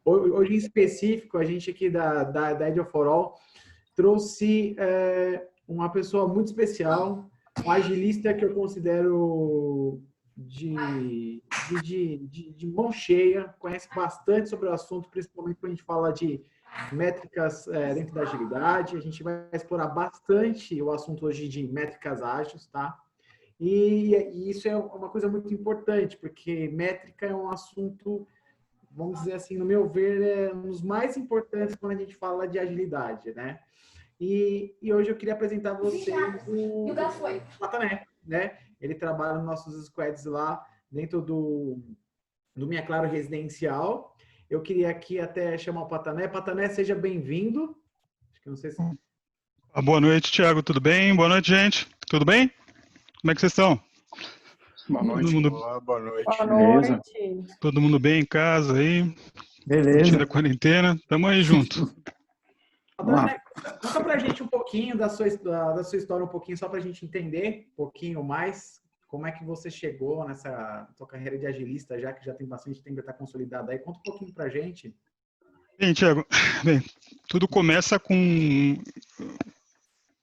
hoje em específico, a gente aqui da Idea for All trouxe uma pessoa muito especial, um agilista que eu considero de mão cheia, conhece bastante sobre o assunto, principalmente quando a gente fala de métricas dentro da agilidade. A gente vai explorar bastante o assunto hoje de métricas ágeis, tá? E isso é uma coisa muito importante, porque métrica é um assunto, vamos dizer assim, no meu ver, é um dos mais importantes quando a gente fala de agilidade, né? E hoje eu queria apresentar a vocês o Patané, né? Ele trabalha nos nossos squads lá dentro do Minha Claro Residencial. Eu queria aqui até chamar o Patané. Patané, seja bem-vindo. Acho que não sei se... Boa noite, Thiago. Tudo bem? Boa noite, gente. Tudo bem? Como é que vocês estão? Boa noite. Olá, boa noite. Boa Beleza? noite. Todo mundo bem em casa aí? Beleza. Curtindo a quarentena? Tamo aí junto. Patané, conta pra gente um pouquinho da sua história, um pouquinho, só pra gente entender um pouquinho mais como é que você chegou nessa sua carreira de agilista, já que já tem bastante tempo, já está consolidada aí. Conta um pouquinho pra gente. Bem, Thiago, tudo começa com...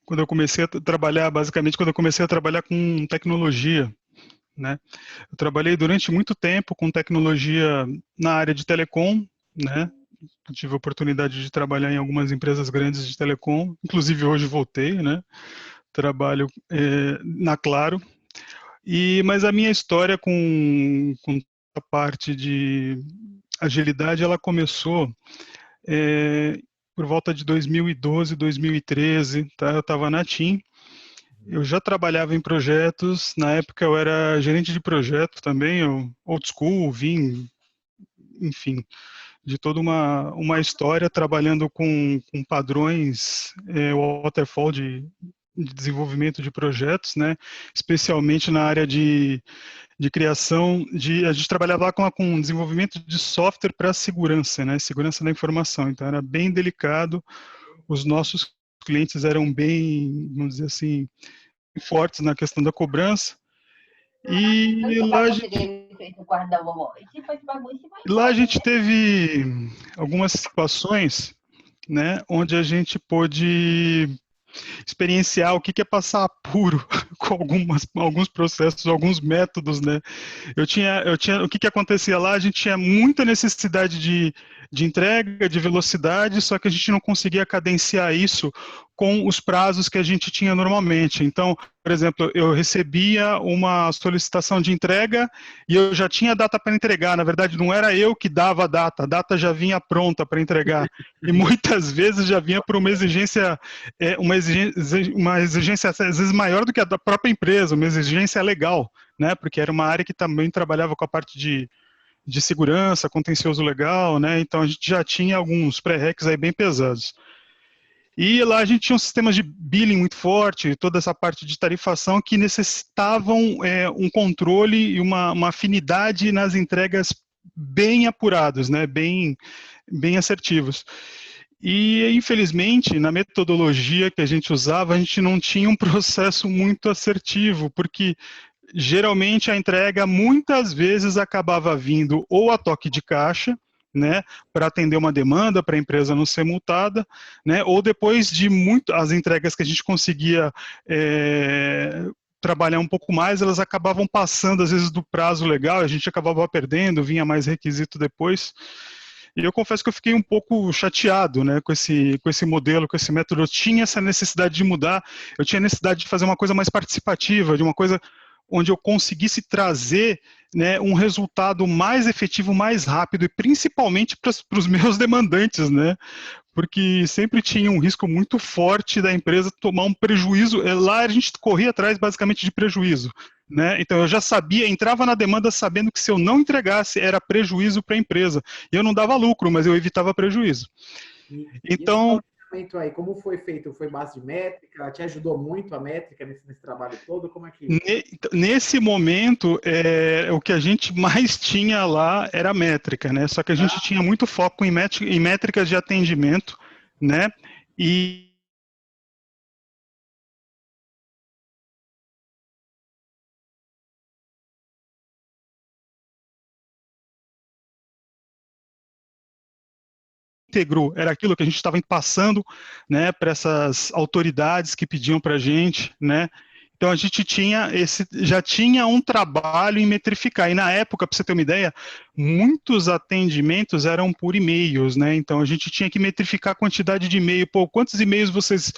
Quando eu comecei a trabalhar, basicamente, quando eu comecei a trabalhar com tecnologia, né? Eu trabalhei durante muito tempo com tecnologia na área de telecom, né? Eu tive a oportunidade de trabalhar em algumas empresas grandes de telecom, inclusive hoje voltei, né? Trabalho na Claro. Mas a minha história com a parte de agilidade, ela começou por volta de 2012, 2013, tá? Eu estava na TIM, eu já trabalhava em projetos, na época eu era gerente de projeto também, eu, old school, vim, enfim, de toda uma história trabalhando com padrões waterfall de desenvolvimento de projetos, né? Especialmente na área de criação, a gente trabalhava lá com desenvolvimento de software para segurança, né? Segurança da informação. Então era bem delicado. Os nossos clientes eram bem, vamos dizer assim, fortes na questão da cobrança. E lá a gente teve algumas situações, né, onde a gente pôde experienciar o que é passar apuro com alguns processos, alguns métodos, né? O que acontecia lá? A gente tinha muita necessidade de entrega, de velocidade, só que a gente não conseguia cadenciar isso com os prazos que a gente tinha normalmente. Então, por exemplo, eu recebia uma solicitação de entrega e eu já tinha data para entregar. Na verdade, não era eu que dava a data já vinha pronta para entregar. E muitas vezes já vinha por uma exigência às vezes maior do que a da própria empresa, uma exigência legal, né? Porque era uma área que também trabalhava com a parte de segurança, contencioso legal, né? Então a gente já tinha alguns pré-requisitos aí bem pesados. E lá a gente tinha um sistema de billing muito forte, toda essa parte de tarifação que necessitavam um controle e uma afinidade nas entregas bem apurados, né? Bem assertivos. E, infelizmente, na metodologia que a gente usava, a gente não tinha um processo muito assertivo, porque geralmente a entrega muitas vezes acabava vindo ou a toque de caixa, né, para atender uma demanda, para a empresa não ser multada, né, ou depois de as entregas que a gente conseguia trabalhar um pouco mais, elas acabavam passando às vezes do prazo legal, a gente acabava perdendo, vinha mais requisito depois. E eu confesso que eu fiquei um pouco chateado, né, com esse modelo, com esse método. Eu tinha essa necessidade de mudar, eu tinha necessidade de fazer uma coisa mais participativa, de uma coisa onde eu conseguisse trazer, né, um resultado mais efetivo, mais rápido, e principalmente para os meus demandantes, né, porque sempre tinha um risco muito forte da empresa tomar um prejuízo. Lá a gente corria atrás basicamente de prejuízo, né? Então eu já sabia, entrava na demanda sabendo que se eu não entregasse era prejuízo para a empresa. E eu não dava lucro, mas eu evitava prejuízo. E esse planejamento aí, como foi feito? Foi base de métrica? Te ajudou muito a métrica nesse trabalho todo? Como é que... Nesse momento, o que a gente mais tinha lá era métrica, né? Só que a gente tinha muito foco em métricas de atendimento, né? E íntegro era aquilo que a gente estava passando, né, para essas autoridades que pediam para a gente, né? Então a gente já tinha um trabalho em metrificar. E na época, para você ter uma ideia, muitos atendimentos eram por e-mails, né? Então a gente tinha que metrificar a quantidade de e-mail. Pô, quantos e-mails vocês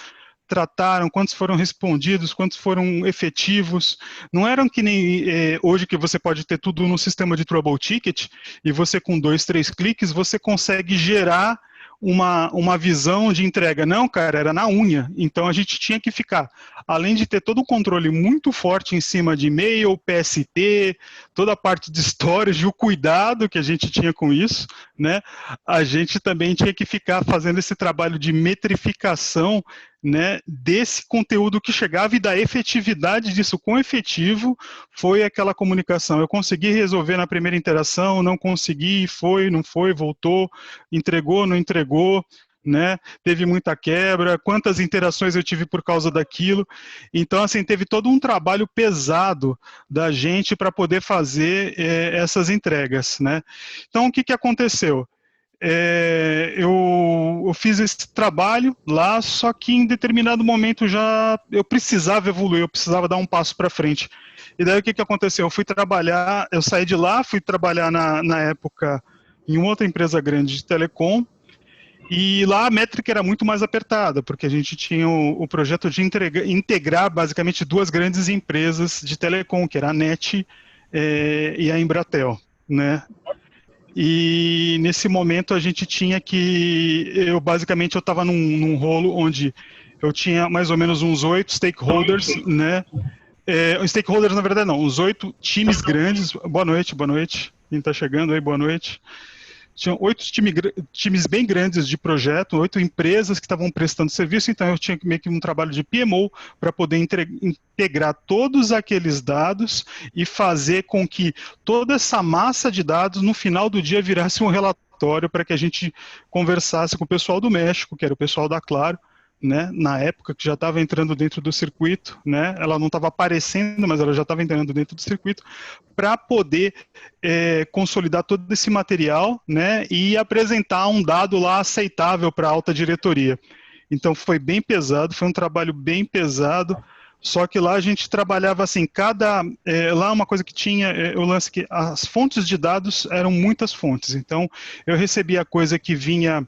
trataram, quantos foram respondidos, quantos foram efetivos. Não eram que nem hoje que você pode ter tudo no sistema de Trouble Ticket e você com 2, 3 cliques você consegue gerar uma visão de entrega. Não, cara, era na unha. Então a gente tinha que ficar, além de ter todo o controle muito forte em cima de e-mail, PST, toda a parte de storage, o cuidado que a gente tinha com isso, né? A gente também tinha que ficar fazendo esse trabalho de metrificação, né, desse conteúdo que chegava e da efetividade disso. Quão efetivo foi aquela comunicação. Eu consegui resolver na primeira interação, não consegui, foi, não foi, voltou, entregou, não entregou, né? Teve muita quebra, quantas interações eu tive por causa daquilo. Então, assim, teve todo um trabalho pesado da gente para poder fazer essas entregas, né? Então, o que aconteceu? Eu fiz esse trabalho lá, só que em determinado momento eu precisava evoluir, eu precisava dar um passo para frente. E daí o que aconteceu? Eu saí de lá, fui trabalhar na época em outra empresa grande de telecom, e lá a métrica era muito mais apertada, porque a gente tinha o projeto de integrar basicamente duas grandes empresas de telecom, que era a NET e a Embratel, né? E nesse momento a gente tinha que, eu estava num rolo onde eu tinha mais ou menos uns 8 stakeholders, né? Stakeholders na verdade não, uns 8 times grandes. Boa noite, quem está chegando aí, boa noite. Tinham 8 times bem grandes de projeto, 8 empresas que estavam prestando serviço, então eu tinha meio que um trabalho de PMO para poder integrar todos aqueles dados e fazer com que toda essa massa de dados, no final do dia, virasse um relatório para que a gente conversasse com o pessoal do México, que era o pessoal da Claro, né, na época, que já estava entrando dentro do circuito, né, ela não estava aparecendo, mas ela já estava entrando dentro do circuito, para poder consolidar todo esse material, né, e apresentar um dado lá aceitável para a alta diretoria. Então foi bem pesado, foi um trabalho bem pesado, só que lá a gente trabalhava assim, lá uma coisa que tinha, o lance que as fontes de dados eram muitas fontes, então eu recebia coisa que vinha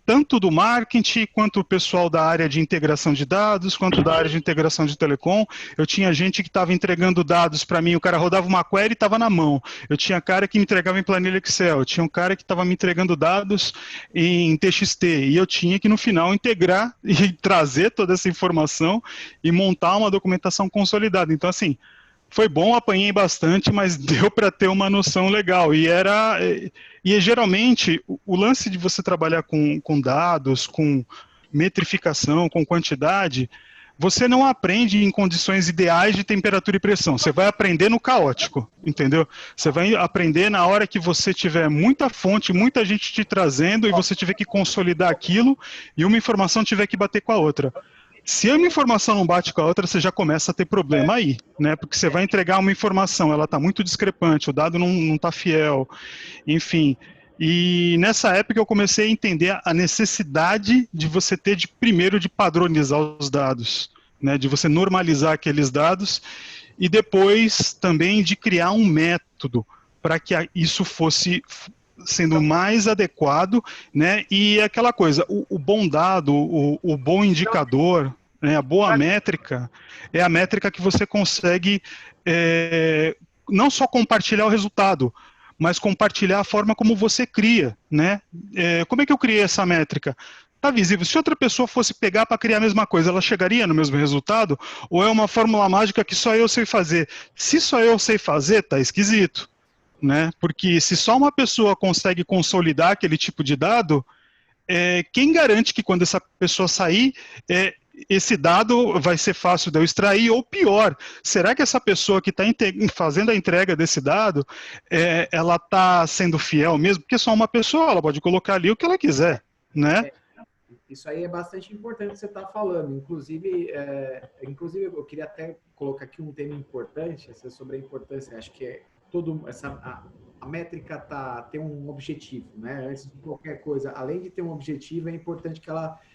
tanto do marketing, quanto o pessoal da área de integração de dados, quanto da área de integração de telecom. Eu tinha gente que estava entregando dados para mim, o cara rodava uma query e estava na mão. Eu tinha cara que me entregava em planilha Excel, eu tinha um cara que estava me entregando dados em TXT, e eu tinha que no final integrar e trazer toda essa informação e montar uma documentação consolidada. Então, assim, foi bom, apanhei bastante, mas deu para ter uma noção legal. E geralmente, o lance de você trabalhar com dados, com metrificação, com quantidade, você não aprende em condições ideais de temperatura e pressão. Você vai aprender no caótico, entendeu? Você vai aprender na hora que você tiver muita fonte, muita gente te trazendo e você tiver que consolidar aquilo e uma informação tiver que bater com a outra. Se uma informação não bate com a outra, você já começa a ter problema aí, né? Porque você vai entregar uma informação, ela está muito discrepante, o dado não está fiel, enfim. E nessa época eu comecei a entender a necessidade de você ter primeiro de padronizar os dados, né? De você normalizar aqueles dados e depois também de criar um método para que isso fosse sendo mais adequado, né? E aquela coisa, o bom dado, o bom indicador, né? A boa métrica é a métrica que você consegue não só compartilhar o resultado, mas compartilhar a forma como você cria, né? Como é que eu criei essa métrica? Tá visível. Se outra pessoa fosse pegar para criar a mesma coisa, ela chegaria no mesmo resultado? Ou é uma fórmula mágica que só eu sei fazer? Se só eu sei fazer, tá esquisito, né? Porque se só uma pessoa consegue consolidar aquele tipo de dado, quem garante que quando essa pessoa sair, esse dado vai ser fácil de eu extrair, ou pior, será que essa pessoa que está fazendo a entrega desse dado, ela está sendo fiel mesmo? Porque só uma pessoa, ela pode colocar ali o que ela quiser, né? Isso aí é bastante importante que você está falando. Inclusive, eu queria até colocar aqui um tema importante, sobre a importância. Acho que a métrica tem um objetivo, né? Antes de qualquer coisa, além de ter um objetivo, é importante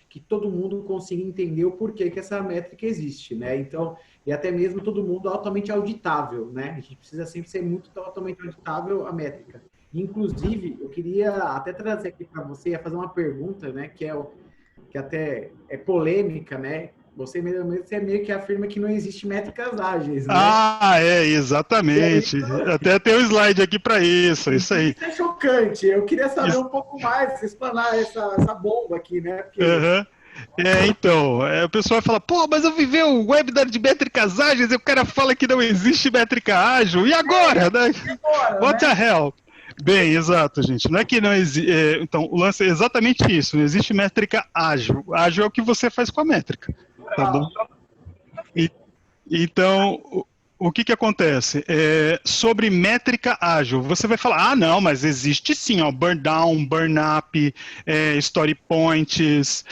que todo mundo consiga entender o porquê que essa métrica existe, né? Então, e até mesmo todo mundo altamente auditável, né? A gente precisa sempre ser muito altamente auditável a métrica. Inclusive, eu queria até trazer aqui para você, fazer uma pergunta, né? Que até é polêmica, né? Você meio que afirma que não existe métricas ágeis, né? Exatamente. Até tem um slide aqui para isso, é isso aí. Isso é chocante. Eu queria saber um pouco mais, explanar essa bomba aqui, né? Porque... Então, o pessoal vai falar, pô, mas eu vivi um webinar de métricas ágeis e o cara fala que não existe métrica ágil, e agora? Né? What the hell? Bem, exato, gente. Não é que não existe. Então, o lance é exatamente isso. Não existe métrica ágil. Ágil é o que você faz com a métrica. Tá bom? Então, o que acontece? Sobre métrica ágil, você vai falar, não, mas existe sim, ó, burn down, burn up, story points,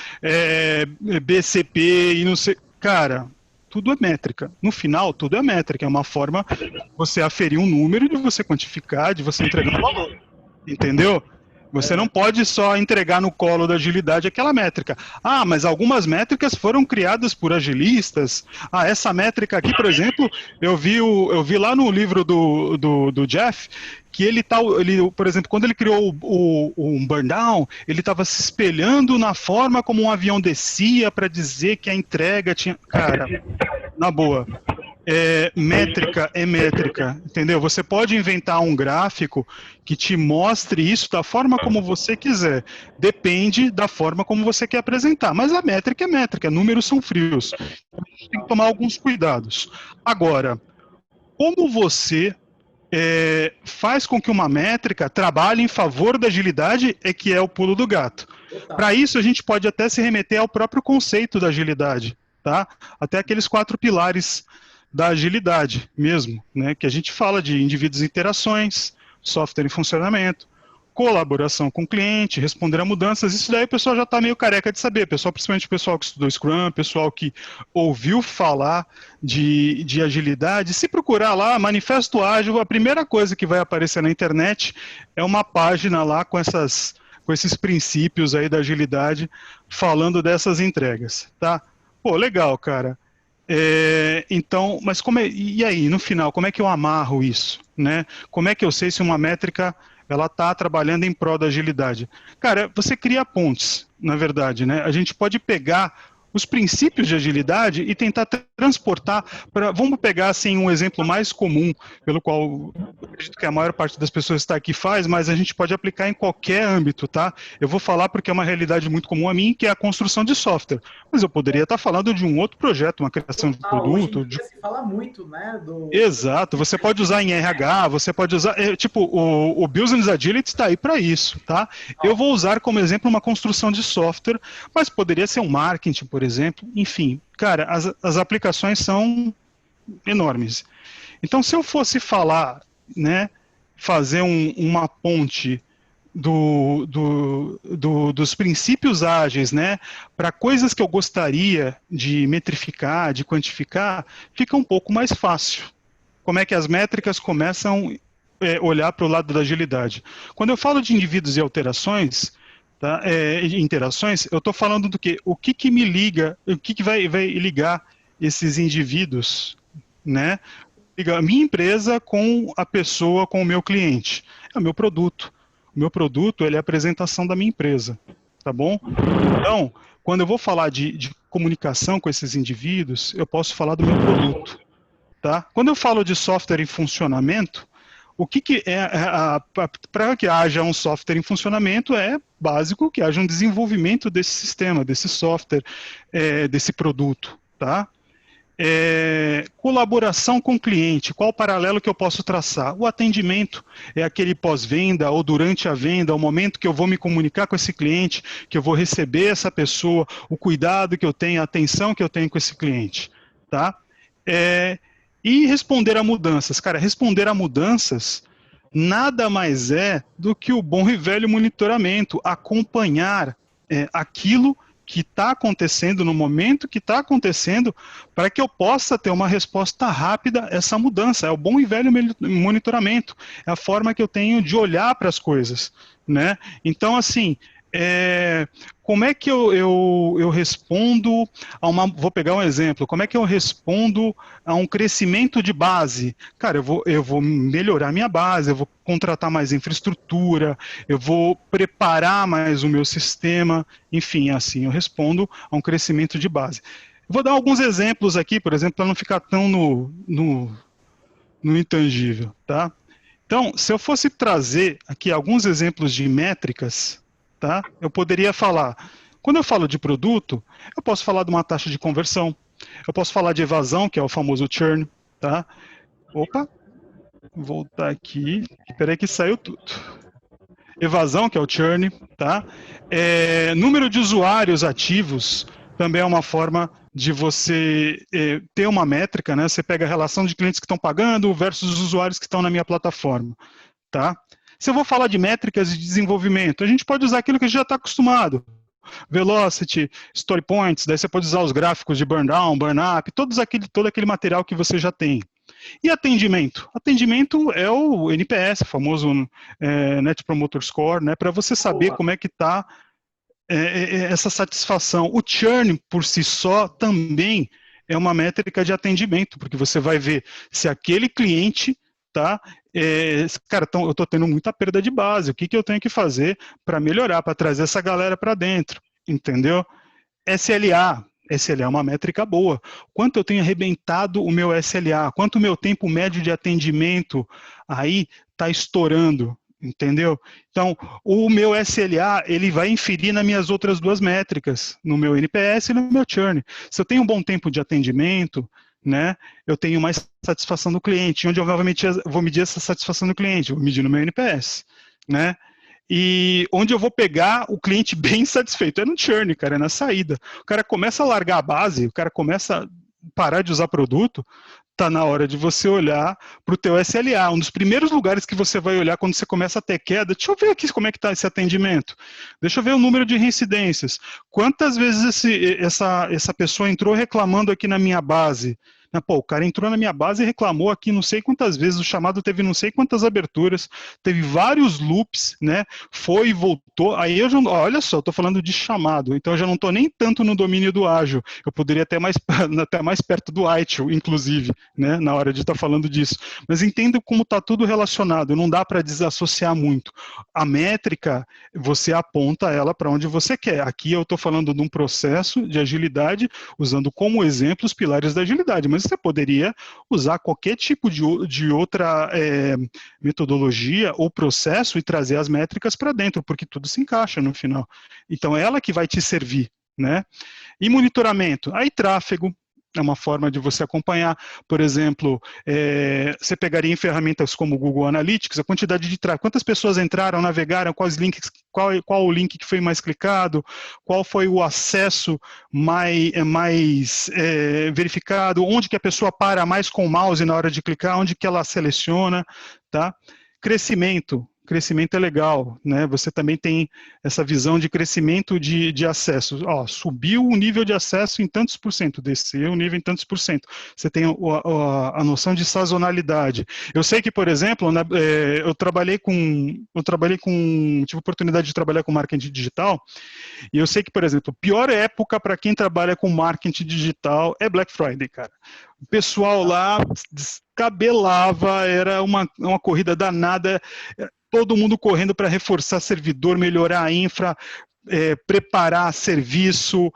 BCP e não sei. Cara, tudo é métrica. No final, tudo é métrica. É uma forma de você aferir um número, de você quantificar, de você entregar um valor. Entendeu? Você não pode só entregar no colo da agilidade aquela métrica. Ah, mas algumas métricas foram criadas por agilistas. Ah, essa métrica aqui, por exemplo, eu vi lá no livro do Jeff, que ele, por exemplo, quando ele criou o burn down, ele estava se espelhando na forma como um avião descia para dizer que a entrega tinha... Cara, na boa... métrica é métrica, entendeu? Você pode inventar um gráfico que te mostre isso da forma como você quiser. Depende da forma como você quer apresentar. Mas a métrica é métrica, números são frios. A gente tem que tomar alguns cuidados. Agora, como você faz com que uma métrica trabalhe em favor da agilidade que é o pulo do gato. Para isso, a gente pode até se remeter ao próprio conceito da agilidade, tá? Até aqueles 4 pilares da agilidade mesmo, né? Que a gente fala de indivíduos e interações, software em funcionamento, colaboração com o cliente, responder a mudanças. Isso daí o pessoal já está meio careca de saber, principalmente o pessoal que estudou Scrum, pessoal que ouviu falar de agilidade. Se procurar lá, Manifesto Ágil, a primeira coisa que vai aparecer na internet é uma página lá com esses princípios aí da agilidade, falando dessas entregas, tá? Pô, legal, cara. Então, mas e aí, no final, como é que eu amarro isso, né? Como é que eu sei se uma métrica ela está trabalhando em prol da agilidade? Cara, você cria pontes, na verdade, né? A gente pode pegar os princípios de agilidade e tentar transportar para... Vamos pegar, assim, um exemplo mais comum, pelo qual eu acredito que a maior parte das pessoas está aqui faz, mas a gente pode aplicar em qualquer âmbito, tá? Eu vou falar porque é uma realidade muito comum a mim, que é a construção de software. Mas eu poderia estar falando de um outro projeto, uma criação de produto. Hoje em dia se fala muito, né? Exato, você pode usar em RH, você pode usar... o Business Agility está aí para isso, tá? Eu vou usar como exemplo uma construção de software, mas poderia ser um marketing, por exemplo. Enfim, cara, as aplicações são enormes. Então, se eu fosse falar, né, fazer uma ponte dos princípios ágeis, né, para coisas que eu gostaria de metrificar, de quantificar, fica um pouco mais fácil. Como é que as métricas começam a olhar para o lado da agilidade? Quando eu falo de indivíduos e alterações, tá, interações, eu estou falando do quê? O que me liga, o que vai ligar esses indivíduos, né? Liga a minha empresa com a pessoa, com o meu cliente. É o meu produto. O meu produto, ele é a apresentação da minha empresa, tá bom? Então, quando eu vou falar de comunicação com esses indivíduos, eu posso falar do meu produto, tá? Quando eu falo de software em funcionamento, o que para que haja um software em funcionamento é básico que haja um desenvolvimento desse sistema, desse software, desse produto, tá? Colaboração com o cliente, qual o paralelo que eu posso traçar? O atendimento é aquele pós-venda ou durante a venda, o momento que eu vou me comunicar com esse cliente, que eu vou receber essa pessoa, o cuidado que eu tenho, a atenção que eu tenho com esse cliente, tá? E responder a mudanças. Cara, responder a mudanças nada mais é do que o bom e velho monitoramento, acompanhar aquilo que está acontecendo, no momento que está acontecendo, para que eu possa ter uma resposta rápida a essa mudança. É o bom e velho monitoramento, é a forma que eu tenho de olhar para as coisas, né? Então, assim, como é que eu respondo a uma... Vou pegar um exemplo. Como é que eu respondo a um crescimento de base? Cara, eu vou melhorar minha base, eu vou contratar mais infraestrutura, eu vou preparar mais o meu sistema, enfim, assim eu respondo a um crescimento de base. Vou dar alguns exemplos aqui, por exemplo, para não ficar tão no intangível, tá? Então, se eu fosse trazer aqui alguns exemplos de métricas, tá? Eu poderia falar, quando eu falo de produto, eu posso falar de uma taxa de conversão, eu posso falar de evasão, que é o famoso churn, tá? Opa, vou voltar aqui, espera aí que saiu tudo. Evasão, que é o churn, tá? Número de usuários ativos também é uma forma de você ter uma métrica, né? Você pega a relação de clientes que estão pagando versus os usuários que estão na minha plataforma, tá? Se eu vou falar de métricas de desenvolvimento, a gente pode usar aquilo que a gente já está acostumado. Velocity, story points, daí você pode usar os gráficos de burn down, burn up, todo aquele material que você já tem. E atendimento? Atendimento é o NPS, o famoso Net Promoter Score, né? Para você saber como é que está essa satisfação. O churn, por si só, também é uma métrica de atendimento, porque você vai ver se aquele cliente tá, cara, eu estou tendo muita perda de base, o que eu tenho que fazer para melhorar, para trazer essa galera para dentro, entendeu? SLA é uma métrica boa. Quanto eu tenho arrebentado o meu SLA? Quanto o meu tempo médio de atendimento aí está estourando? Entendeu? Então, o meu SLA, ele vai inferir nas minhas outras duas métricas, no meu NPS e no meu churn. Se eu tenho um bom tempo de atendimento, né, eu tenho mais satisfação do cliente. Onde eu vou medir essa satisfação do cliente? Eu vou medir no meu NPS, né? E onde eu vou pegar o cliente bem satisfeito? É no churn, cara, é na saída. O cara começa a largar a base, o cara começa a parar de usar produto, está na hora de você olhar para o teu SLA. Um dos primeiros lugares que você vai olhar quando você começa a ter queda, deixa eu ver aqui como é que está esse atendimento. Deixa eu ver o número de reincidências. Quantas vezes essa pessoa entrou reclamando aqui na minha base? Pô, o cara entrou na minha base e reclamou aqui não sei quantas vezes, o chamado teve não sei quantas aberturas, teve vários loops, né? Foi e voltou. Aí eu já, olha só, estou falando de chamado, então eu já não estou nem tanto no domínio do ágil. Eu poderia até mais perto do ITIL, inclusive, né? Na hora de estar falando disso. Mas entenda como está tudo relacionado, não dá para desassociar muito. A métrica, você aponta ela para onde você quer. Aqui eu estou falando de um processo de agilidade, usando como exemplo os pilares da agilidade, mas você poderia usar qualquer tipo de outra metodologia ou processo e trazer as métricas para dentro, porque tudo se encaixa no final. Então, é ela que vai te servir, né? E monitoramento? Aí, tráfego é uma forma de você acompanhar. Por exemplo, você pegaria em ferramentas como o Google Analytics, a quantidade de tráfego, quantas pessoas entraram, navegaram, quais links, qual o link que foi mais clicado, qual foi o acesso mais verificado, onde que a pessoa para mais com o mouse na hora de clicar, onde que ela seleciona, tá? Crescimento é legal, né? Você também tem essa visão de crescimento de acesso. Ó, subiu o nível de acesso em tantos por cento, desceu o nível em tantos por cento. Você tem a noção de sazonalidade. Eu sei que, por exemplo, né, eu tive oportunidade de trabalhar com marketing digital, e eu sei que, por exemplo, a pior época para quem trabalha com marketing digital é Black Friday, cara. O pessoal lá descabelava, era uma corrida danada, todo mundo correndo para reforçar servidor, melhorar a infra, preparar serviço,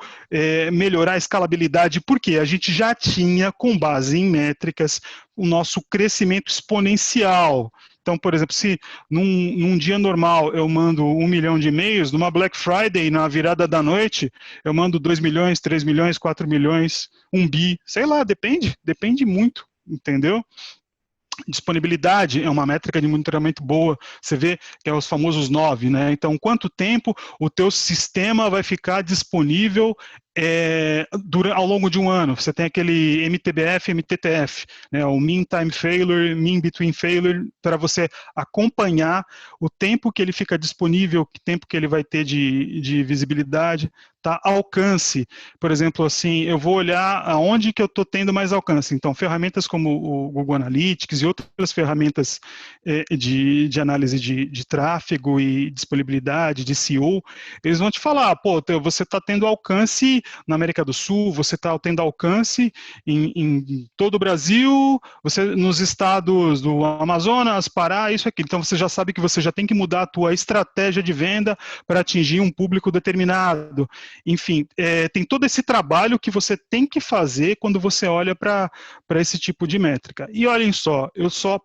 melhorar a escalabilidade, porque a gente já tinha, com base em métricas, o nosso crescimento exponencial. Então, por exemplo, se num dia normal eu mando 1 milhão de e-mails, numa Black Friday, na virada da noite, eu mando 2 milhões, 3 milhões, 4 milhões, 1 bi, sei lá, depende muito, entendeu? Disponibilidade é uma métrica de monitoramento boa, você vê que é os famosos 9, né? Então, quanto tempo o teu sistema vai ficar disponível ao longo de um ano, você tem aquele MTBF, MTTF, né, o Mean Time Failure, Mean Between Failure, para você acompanhar o tempo que ele fica disponível, o tempo que ele vai ter de visibilidade, tá? Alcance, por exemplo, assim, eu vou olhar aonde que eu estou tendo mais alcance. Então, ferramentas como o Google Analytics e outras ferramentas de análise de tráfego e disponibilidade, de SEO, eles vão te falar, pô, você está tendo alcance na América do Sul, você está tendo alcance em todo o Brasil, você nos estados do Amazonas, Pará, isso aqui. Então você já sabe que você já tem que mudar a tua estratégia de venda para atingir um público determinado. Enfim, tem todo esse trabalho que você tem que fazer quando você olha para esse tipo de métrica. E olhem só,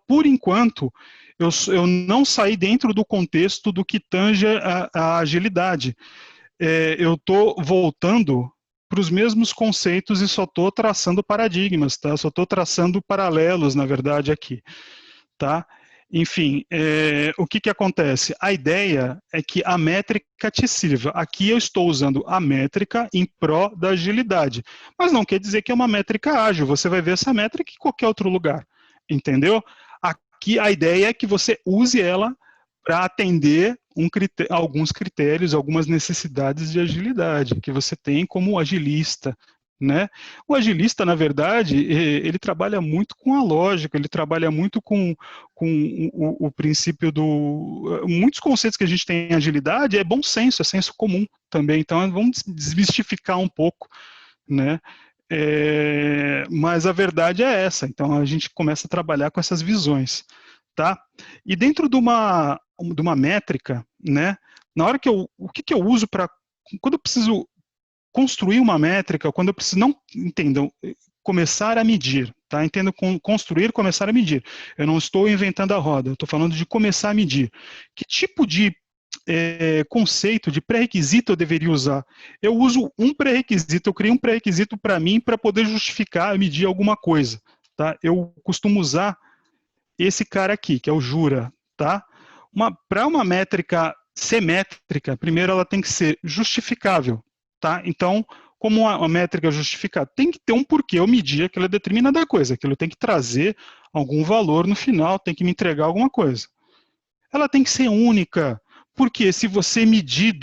por enquanto, eu não saí dentro do contexto do que tange a agilidade. Eu estou voltando para os mesmos conceitos e só estou traçando paradigmas, tá? Só estou traçando paralelos, na verdade, aqui, tá? Enfim, o que acontece? A ideia é que a métrica te sirva. Aqui eu estou usando a métrica em pró da agilidade, mas não quer dizer que é uma métrica ágil. Você vai ver essa métrica em qualquer outro lugar, entendeu? Aqui a ideia é que você use ela para atender alguns critérios, algumas necessidades de agilidade que você tem como agilista, né? O agilista, na verdade, ele trabalha muito com a lógica, ele trabalha muito com o princípio do... Muitos conceitos que a gente tem em agilidade é bom senso, é senso comum também, então vamos desmistificar um pouco, né? Mas a verdade é essa, então a gente começa a trabalhar com essas visões, tá? E dentro de uma métrica, né? Na hora que o que eu uso para... Quando eu preciso construir uma métrica, quando eu preciso, não entendam, começar a medir, tá? Entendo construir, começar a medir. Eu não estou inventando a roda, eu estou falando de começar a medir. Que tipo de conceito, de pré-requisito eu deveria usar? Eu uso um pré-requisito, eu criei um pré-requisito para mim para poder justificar, medir alguma coisa, tá? Eu costumo usar esse cara aqui, que é o Jura, tá? Para uma métrica ser métrica, primeiro ela tem que ser justificável, tá? Então, como uma métrica justificada, tem que ter um porquê eu medir aquela determinada coisa, aquilo tem que trazer algum valor no final, tem que me entregar alguma coisa. Ela tem que ser única, porque se você medir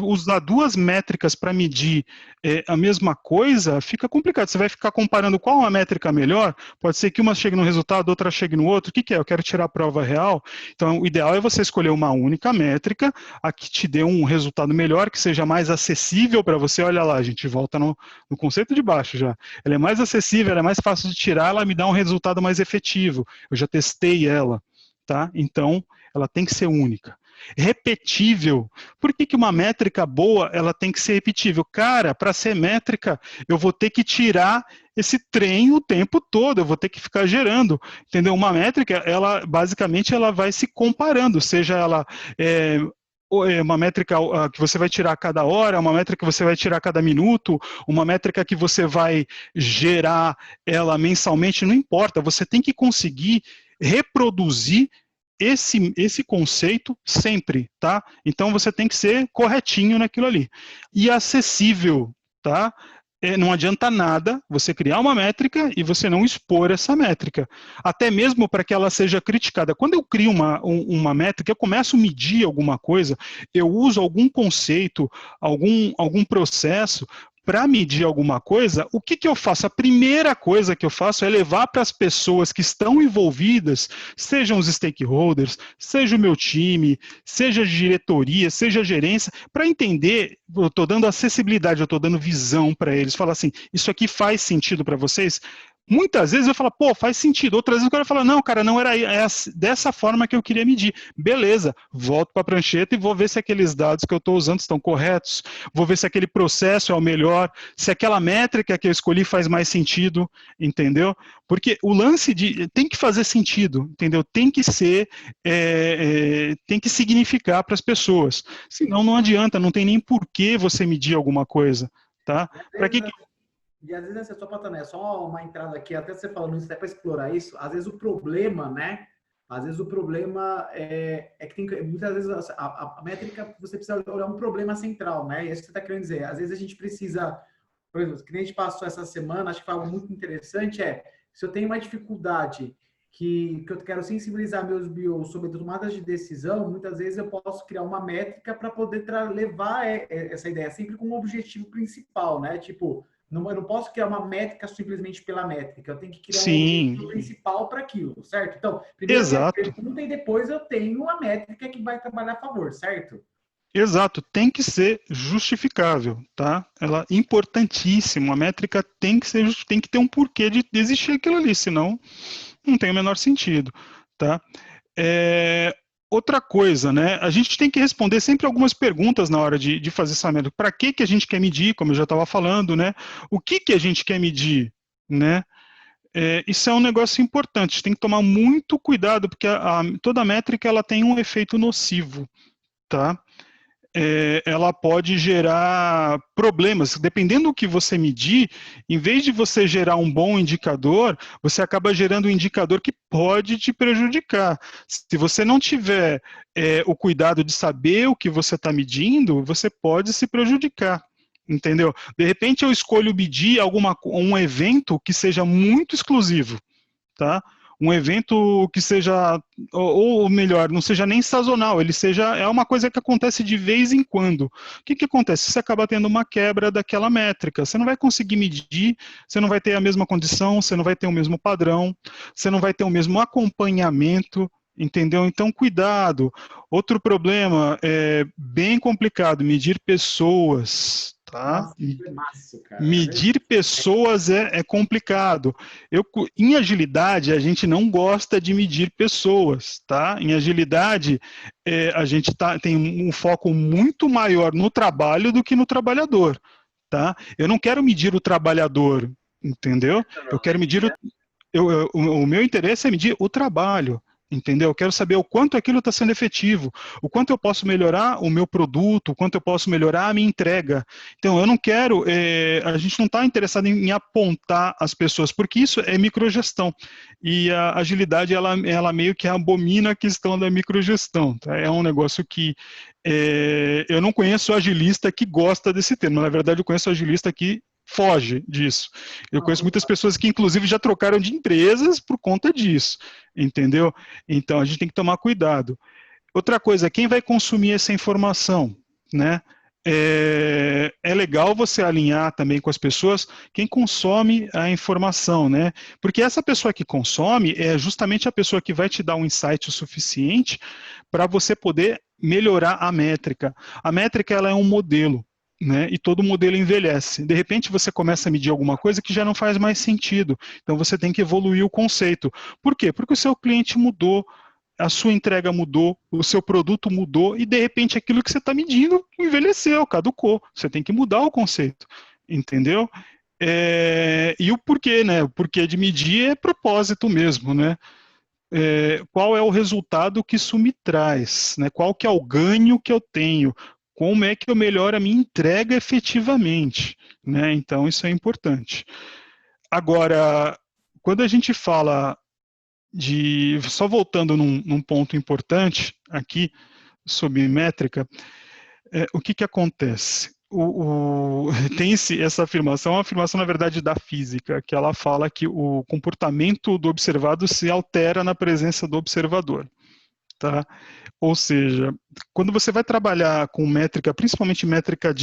usar duas métricas para medir a mesma coisa, fica complicado. Você vai ficar comparando qual é a métrica melhor, pode ser que uma chegue no resultado, outra chegue no outro. O que é? Eu quero tirar a prova real. Então, o ideal é você escolher uma única métrica, a que te dê um resultado melhor, que seja mais acessível para você. Olha lá, a gente volta no conceito de baixo já. Ela é mais acessível, ela é mais fácil de tirar, ela me dá um resultado mais efetivo. Eu já testei ela, tá? Então, ela tem que ser única. Repetível. Por que uma métrica boa ela tem que ser repetível? Cara, para ser métrica, eu vou ter que tirar esse trem o tempo todo, eu vou ter que ficar gerando, entendeu? Uma métrica, ela basicamente ela vai se comparando, seja ela uma métrica que você vai tirar a cada hora, uma métrica que você vai tirar a cada minuto, uma métrica que você vai gerar ela mensalmente, não importa, você tem que conseguir reproduzir esse conceito sempre, tá? Então você tem que ser corretinho naquilo ali. E acessível, tá? Não adianta nada você criar uma métrica e você não expor essa métrica. Até mesmo para que ela seja criticada. Quando eu crio uma métrica, eu começo a medir alguma coisa, eu uso algum conceito, algum processo para medir alguma coisa, o que eu faço? A primeira coisa que eu faço é levar para as pessoas que estão envolvidas, sejam os stakeholders, seja o meu time, seja a diretoria, seja a gerência, para entender, eu estou dando acessibilidade, eu estou dando visão para eles, falar assim, isso aqui faz sentido para vocês? Muitas vezes eu falo, pô, faz sentido. Outras vezes o cara fala, não, cara, não era dessa forma que eu queria medir. Beleza, volto para a prancheta e vou ver se aqueles dados que eu estou usando estão corretos, vou ver se aquele processo é o melhor, se aquela métrica que eu escolhi faz mais sentido, entendeu? Porque o lance tem que fazer sentido, entendeu? Tem que ser, tem que significar para as pessoas. Senão não adianta, não tem nem por que você medir alguma coisa, tá? Para que E às vezes, só para só uma entrada aqui, até você falando isso, até para explorar isso, às vezes o problema, né? Às vezes o problema é que tem muitas vezes a métrica você precisa olhar um problema central, né? E é isso que você está querendo dizer. Às vezes a gente precisa por exemplo, o que a gente passou essa semana, acho que foi algo muito interessante, se eu tenho uma dificuldade que eu quero sensibilizar meus BIOs sobre tomadas de decisão, muitas vezes eu posso criar uma métrica para poder levar essa ideia, sempre com um objetivo principal, né? Tipo, eu não posso criar uma métrica simplesmente pela métrica, eu tenho que criar um objetivo principal para aquilo, certo? Então, primeiro eu pergunto e depois eu tenho uma métrica que vai trabalhar a favor, certo? Exato, tem que ser justificável, tá? Ela é importantíssima, a métrica tem que ter um porquê de existir aquilo ali, senão não tem o menor sentido, tá? Outra coisa, né? A gente tem que responder sempre algumas perguntas na hora de fazer essa métrica. Para que a gente quer medir, como eu já estava falando, né? O que a gente quer medir, né? Isso é um negócio importante, a gente tem que tomar muito cuidado, porque toda métrica ela tem um efeito nocivo, tá? Ela pode gerar problemas. Dependendo do que você medir, em vez de você gerar um bom indicador, você acaba gerando um indicador que pode te prejudicar. Se você não tiver o cuidado de saber o que você está medindo, você pode se prejudicar. Entendeu? De repente eu escolho medir um evento que seja muito exclusivo, tá? Um evento que seja, ou melhor, não seja nem sazonal, é uma coisa que acontece de vez em quando. O que acontece? Você acaba tendo uma quebra daquela métrica, você não vai conseguir medir, você não vai ter a mesma condição, você não vai ter o mesmo padrão, você não vai ter o mesmo acompanhamento, entendeu? Então, cuidado. Outro problema bem complicado, medir pessoas, tá? Nossa, isso é massa, cara. Medir pessoas é complicado. Em agilidade, a gente não gosta de medir pessoas, tá? Em agilidade, a gente tem um foco muito maior no trabalho do que no trabalhador, tá? Eu não quero medir o trabalhador, entendeu? Eu quero medir o meu interesse é medir o trabalho. Entendeu? Eu quero saber o quanto aquilo está sendo efetivo, o quanto eu posso melhorar o meu produto, o quanto eu posso melhorar a minha entrega. Então, eu não quero, a gente não está interessado em apontar as pessoas, porque isso é microgestão. E a agilidade, ela meio que abomina a questão da microgestão. Tá? É um negócio que eu não conheço agilista que gosta desse termo. Na verdade, eu conheço agilista que foge disso. Eu conheço muitas pessoas que, inclusive, já trocaram de empresas por conta disso, entendeu? Então, a gente tem que tomar cuidado. Outra coisa, quem vai consumir essa informação, né? É legal você alinhar também com as pessoas quem consome a informação, né? Porque essa pessoa que consome é justamente a pessoa que vai te dar um insight o suficiente para você poder melhorar a métrica. A métrica, ela é um modelo, né? E todo modelo envelhece. De repente você começa a medir alguma coisa que já não faz mais sentido. Então você tem que evoluir o conceito. Por quê? Porque o seu cliente mudou, a sua entrega mudou, o seu produto mudou e de repente aquilo que você está medindo envelheceu, caducou. Você tem que mudar o conceito. Entendeu? E o porquê, né? O porquê de medir é propósito mesmo, né? Qual é o resultado que isso me traz, né? Qual que é o ganho que eu tenho, como é que eu melhoro a minha entrega efetivamente, né? Então, isso é importante. Agora, quando a gente fala só voltando num ponto importante aqui, sobre métrica, o que acontece? Tem essa afirmação, uma afirmação, na verdade, da física, que ela fala que o comportamento do observado se altera na presença do observador. Tá? Ou seja, quando você vai trabalhar com métrica, principalmente métrica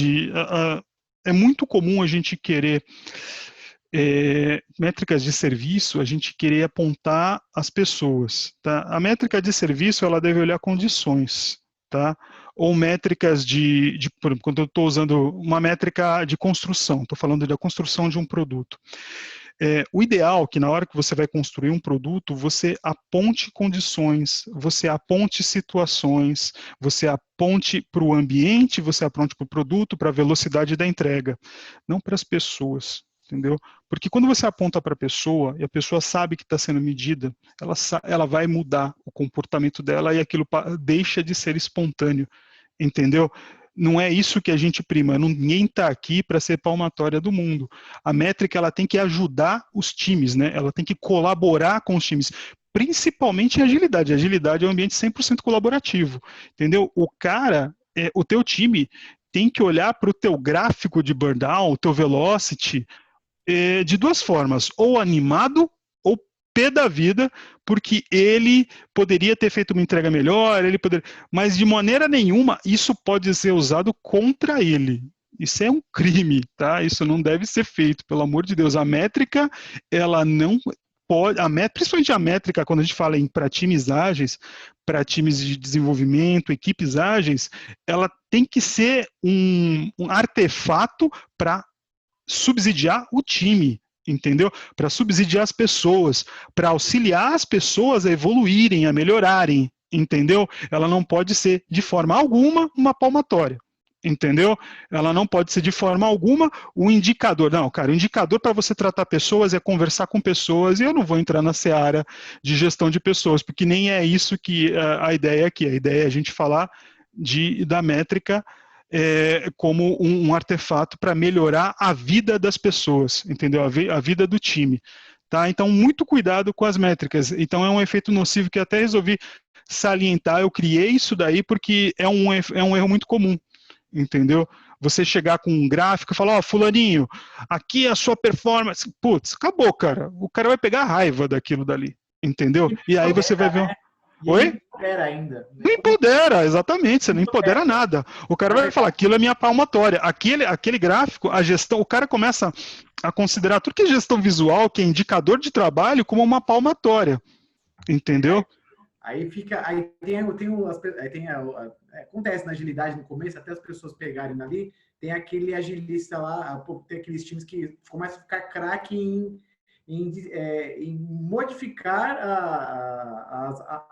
é muito comum a gente querer métricas de serviço, a gente querer apontar as pessoas. Tá? A métrica de serviço, ela deve olhar condições. Tá? Ou métricas por exemplo, quando eu estou usando uma métrica de construção, estou falando da construção de um produto. O ideal é que na hora que você vai construir um produto, você aponte condições, você aponte situações, você aponte para o ambiente, você aponte para o produto, para a velocidade da entrega, não para as pessoas. Entendeu? Porque quando você aponta para a pessoa e a pessoa sabe que está sendo medida, ela vai mudar o comportamento dela e aquilo deixa de ser espontâneo, entendeu? Não é isso que a gente prima, ninguém está aqui para ser palmatória do mundo. A métrica, ela tem que ajudar os times, né? Ela tem que colaborar com os times, principalmente em agilidade. A agilidade é um ambiente 100% colaborativo, entendeu? O teu time tem que olhar para o teu gráfico de burn down, o teu velocity, de duas formas, ou animado ou pé da vida, porque ele poderia ter feito uma entrega melhor, mas de maneira nenhuma isso pode ser usado contra ele. Isso é um crime, tá? Isso não deve ser feito, pelo amor de Deus. A métrica, ela não pode, principalmente a métrica, quando a gente fala para times ágeis, para times de desenvolvimento, equipes ágeis, ela tem que ser um artefato para subsidiar o time, entendeu? Para subsidiar as pessoas, para auxiliar as pessoas a evoluírem, a melhorarem, entendeu? Ela não pode ser, de forma alguma, uma palmatória. Entendeu? Ela não pode ser de forma alguma o indicador. Não, cara, o indicador para você tratar pessoas é conversar com pessoas, e eu não vou entrar na seara de gestão de pessoas, porque nem é isso que a ideia aqui. A ideia é a gente falar da métrica como um artefato para melhorar a vida das pessoas, entendeu? A vida do time. Tá? Então, muito cuidado com as métricas. Então, é um efeito nocivo que até resolvi salientar. Eu criei isso daí porque é um erro muito comum. Entendeu? Você chegar com um gráfico e falar, ó, fulaninho, aqui é a sua performance. Putz, acabou, cara. O cara vai pegar raiva daquilo dali. Entendeu? E aí você vai ver... Oi? Não empodera ainda. Não empodera, exatamente. Você não empodera nada. O cara vai falar, aquilo é minha palmatória. Aquele gráfico, a gestão, o cara começa a considerar tudo que é gestão visual, que é indicador de trabalho, como uma palmatória. Entendeu? Aí fica, acontece na agilidade no começo, até as pessoas pegarem ali, tem aquele agilista lá, tem aqueles times que começam a ficar craque em modificar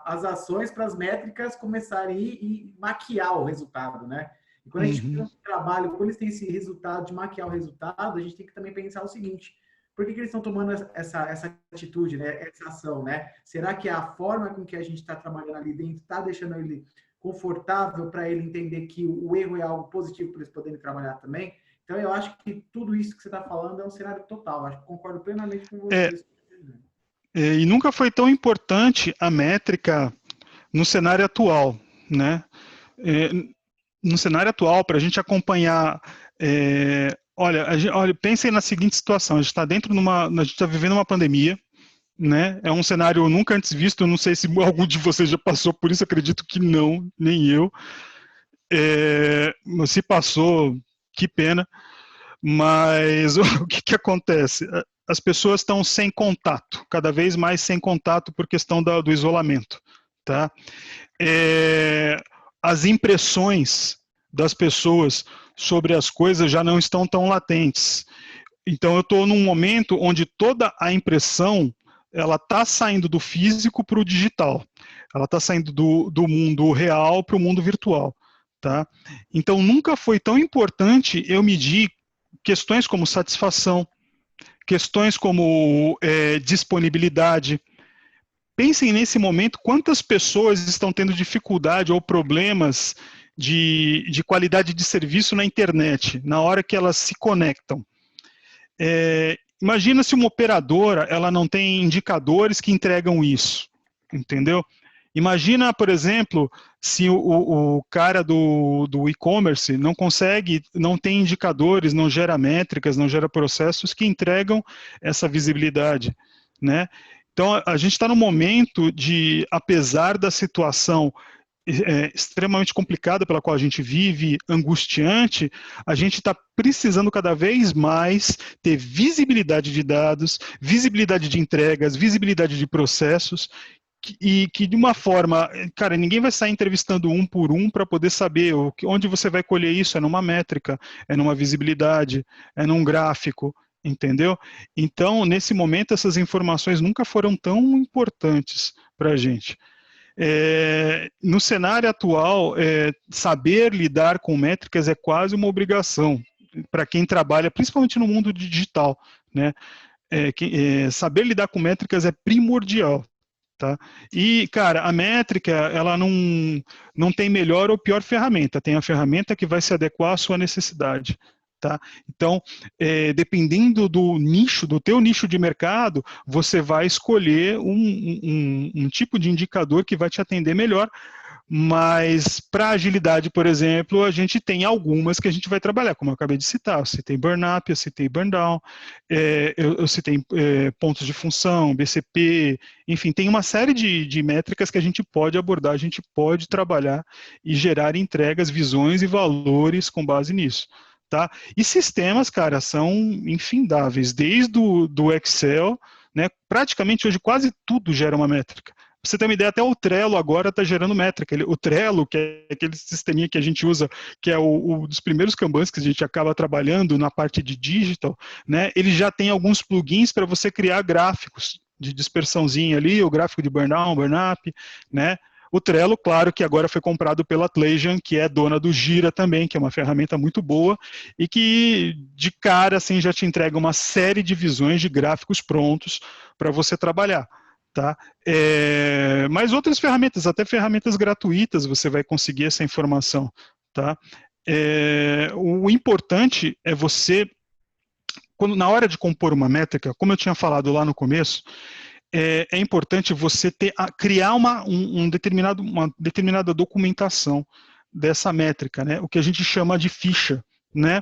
as ações para as métricas começarem e maquiar o resultado, né? E quando a gente faz um trabalho, quando eles têm esse resultado de maquiar o resultado, a gente tem que também pensar o seguinte: por que eles estão tomando essa atitude, né? Essa ação, né? Será que a forma com que a gente está trabalhando ali dentro está deixando ele confortável para ele entender que o erro é algo positivo para eles poderem trabalhar também? Então, eu acho que tudo isso que você está falando é um cenário total. Acho que concordo plenamente com vocês. E nunca foi tão importante a métrica no cenário atual, né? No cenário atual, para a gente acompanhar... Olha, pensem na seguinte situação, a gente está vivendo uma pandemia, né? É um cenário nunca antes visto, eu não sei se algum de vocês já passou por isso, acredito que não, nem eu. Se passou, que pena, mas o que acontece? As pessoas estão sem contato, cada vez mais sem contato por questão do isolamento, tá? As impressões das pessoas sobre as coisas já não estão tão latentes. Então, eu estou num momento onde toda a impressão ela está saindo do físico para o digital. Ela está saindo do mundo real para o mundo virtual. Tá? Então, nunca foi tão importante eu medir questões como satisfação, questões como disponibilidade. Pensem nesse momento quantas pessoas estão tendo dificuldade ou problemas de qualidade de serviço na internet, na hora que elas se conectam. Imagina se uma operadora ela não tem indicadores que entregam isso, entendeu? Imagina, por exemplo, se o cara do e-commerce não tem indicadores, não gera métricas, não gera processos que entregam essa visibilidade, né? Então, a gente está no momento de, apesar da situação extremamente complicada pela qual a gente vive, angustiante, a gente está precisando cada vez mais ter visibilidade de dados, visibilidade de entregas, visibilidade de processos, e que de uma forma, cara, ninguém vai sair entrevistando um por um para poder saber onde você vai colher isso, é numa métrica, é numa visibilidade, é num gráfico, entendeu? Então, nesse momento, essas informações nunca foram tão importantes para a gente. No cenário atual, saber lidar com métricas é quase uma obrigação para quem trabalha, principalmente no mundo digital, né? Saber lidar com métricas é primordial. Tá? E, cara, a métrica, ela não tem melhor ou pior ferramenta, tem a ferramenta que vai se adequar à sua necessidade. Tá? Então, dependendo do teu nicho de mercado, você vai escolher um tipo de indicador que vai te atender melhor, Mas para agilidade, por exemplo, a gente tem algumas que a gente vai trabalhar, como eu acabei de citar. Eu citei burn up, eu citei burn down, eu citei pontos de função, BCP, enfim, tem uma série de métricas que a gente pode abordar, a gente pode trabalhar e gerar entregas, visões e valores com base nisso. Tá? E sistemas, cara, são infindáveis, desde do Excel, né? Praticamente hoje quase tudo gera uma métrica. Pra você ter uma ideia, até o Trello agora está gerando métrica. O Trello, que é aquele sisteminha que a gente usa, que é o dos primeiros Kanbans que a gente acaba trabalhando na parte de digital, né? Ele já tem alguns plugins para você criar gráficos de dispersãozinha ali, o gráfico de burn down, burn up, né? O Trello, claro que agora foi comprado pela Atlassian, que é dona do Gira também, que é uma ferramenta muito boa e que de cara assim já te entrega uma série de visões de gráficos prontos para você trabalhar. Tá? Mas outras ferramentas, até ferramentas gratuitas, você vai conseguir essa informação. Tá? O importante é você, na hora de compor uma métrica, como eu tinha falado lá no começo, é importante você criar uma determinada documentação dessa métrica, né? O que a gente chama de ficha. Né?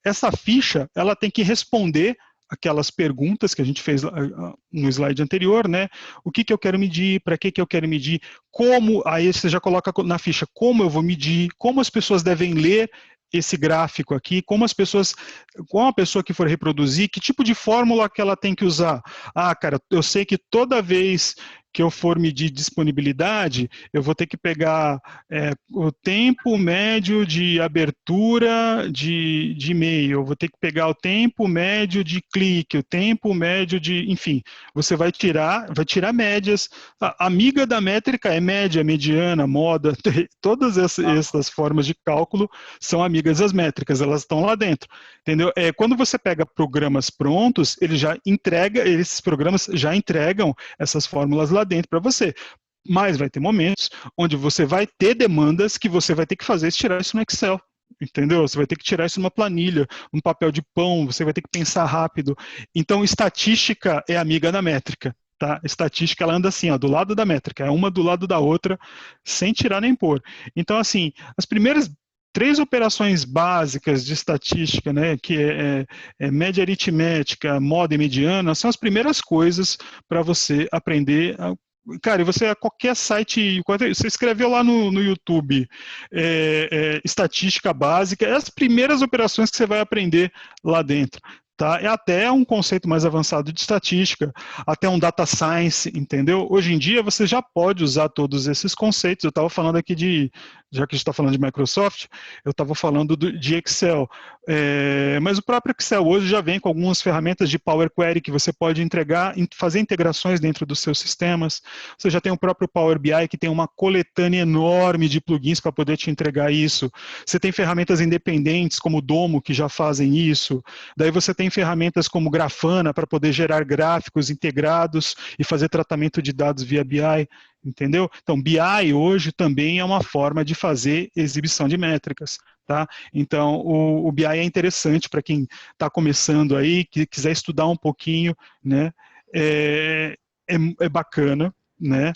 Essa ficha ela tem que responder aquelas perguntas que a gente fez no slide anterior, né? O que eu quero medir, para que eu quero medir, como, aí você já coloca na ficha como eu vou medir, como as pessoas devem ler esse gráfico aqui, como a pessoa que for reproduzir, que tipo de fórmula que ela tem que usar. Ah, cara, eu sei que toda vez que eu for medir disponibilidade, eu vou ter que pegar o tempo médio de abertura de e-mail, eu vou ter que pegar o tempo médio de clique, o tempo médio de, enfim, você vai tirar médias. A amiga da métrica é média, mediana, moda, todas essas formas de cálculo são amigas das métricas, elas estão lá dentro, entendeu? Quando você pega programas prontos, esses programas já entregam essas fórmulas lá dentro para você. Mas vai ter momentos onde você vai ter demandas que você vai ter que tirar isso no Excel. Entendeu? Você vai ter que tirar isso numa planilha, um papel de pão, você vai ter que pensar rápido. Então, estatística é amiga da métrica. Tá? Estatística, ela anda assim, ó, do lado da métrica, é uma do lado da outra, sem tirar nem pôr. Então, assim, as primeiras 3 operações básicas de estatística, né, que é média aritmética, moda e mediana, são as primeiras coisas para você aprender. Cara, e você, qualquer site, você escreveu lá no YouTube, estatística básica, é as primeiras operações que você vai aprender lá dentro. Tá? É até um conceito mais avançado de estatística, até um data science, entendeu? Hoje em dia você já pode usar todos esses conceitos. Eu estava falando aqui já que a gente está falando de Microsoft, eu estava falando de Excel. Mas o próprio Excel hoje já vem com algumas ferramentas de Power Query que você pode fazer integrações dentro dos seus sistemas. Você já tem o próprio Power BI que tem uma coletânea enorme de plugins para poder te entregar isso. Você tem ferramentas independentes como o Domo que já fazem isso. Daí você tem ferramentas como Grafana para poder gerar gráficos integrados e fazer tratamento de dados via BI, entendeu? Então, BI hoje também é uma forma de fazer exibição de métricas, tá? Então, o BI é interessante para quem está começando aí, que quiser estudar um pouquinho, né? É bacana, né?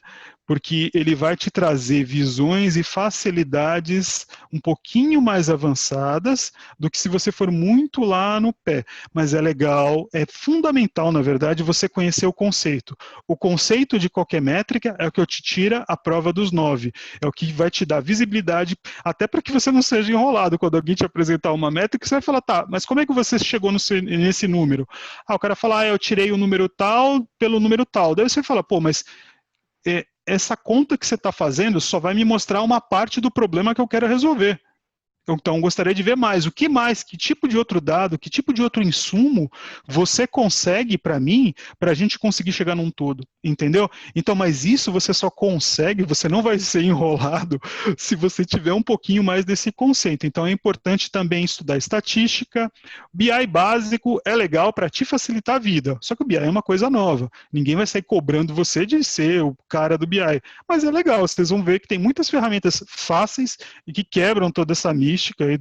Porque ele vai te trazer visões e facilidades um pouquinho mais avançadas do que se você for muito lá no pé. Mas é legal, é fundamental, na verdade, você conhecer o conceito. O conceito de qualquer métrica é o que te tira a prova dos 9. É o que vai te dar visibilidade, até para que você não seja enrolado. Quando alguém te apresentar uma métrica, você vai falar, tá, mas como é que você chegou nesse número? O cara fala, eu tirei o número tal pelo número tal. Daí você fala, pô, mas essa conta que você está fazendo só vai me mostrar uma parte do problema que eu quero resolver. Então, gostaria de ver mais. O que mais? Que tipo de outro dado, que tipo de outro insumo você consegue para mim, para a gente conseguir chegar num todo, entendeu? Então, mas isso você só consegue, você não vai ser enrolado se você tiver um pouquinho mais desse conceito. Então, é importante também estudar estatística. BI básico é legal para te facilitar a vida, só que o BI é uma coisa nova. Ninguém vai sair cobrando você de ser o cara do BI, mas é legal, vocês vão ver que tem muitas ferramentas fáceis e que quebram toda essa mística estatística aí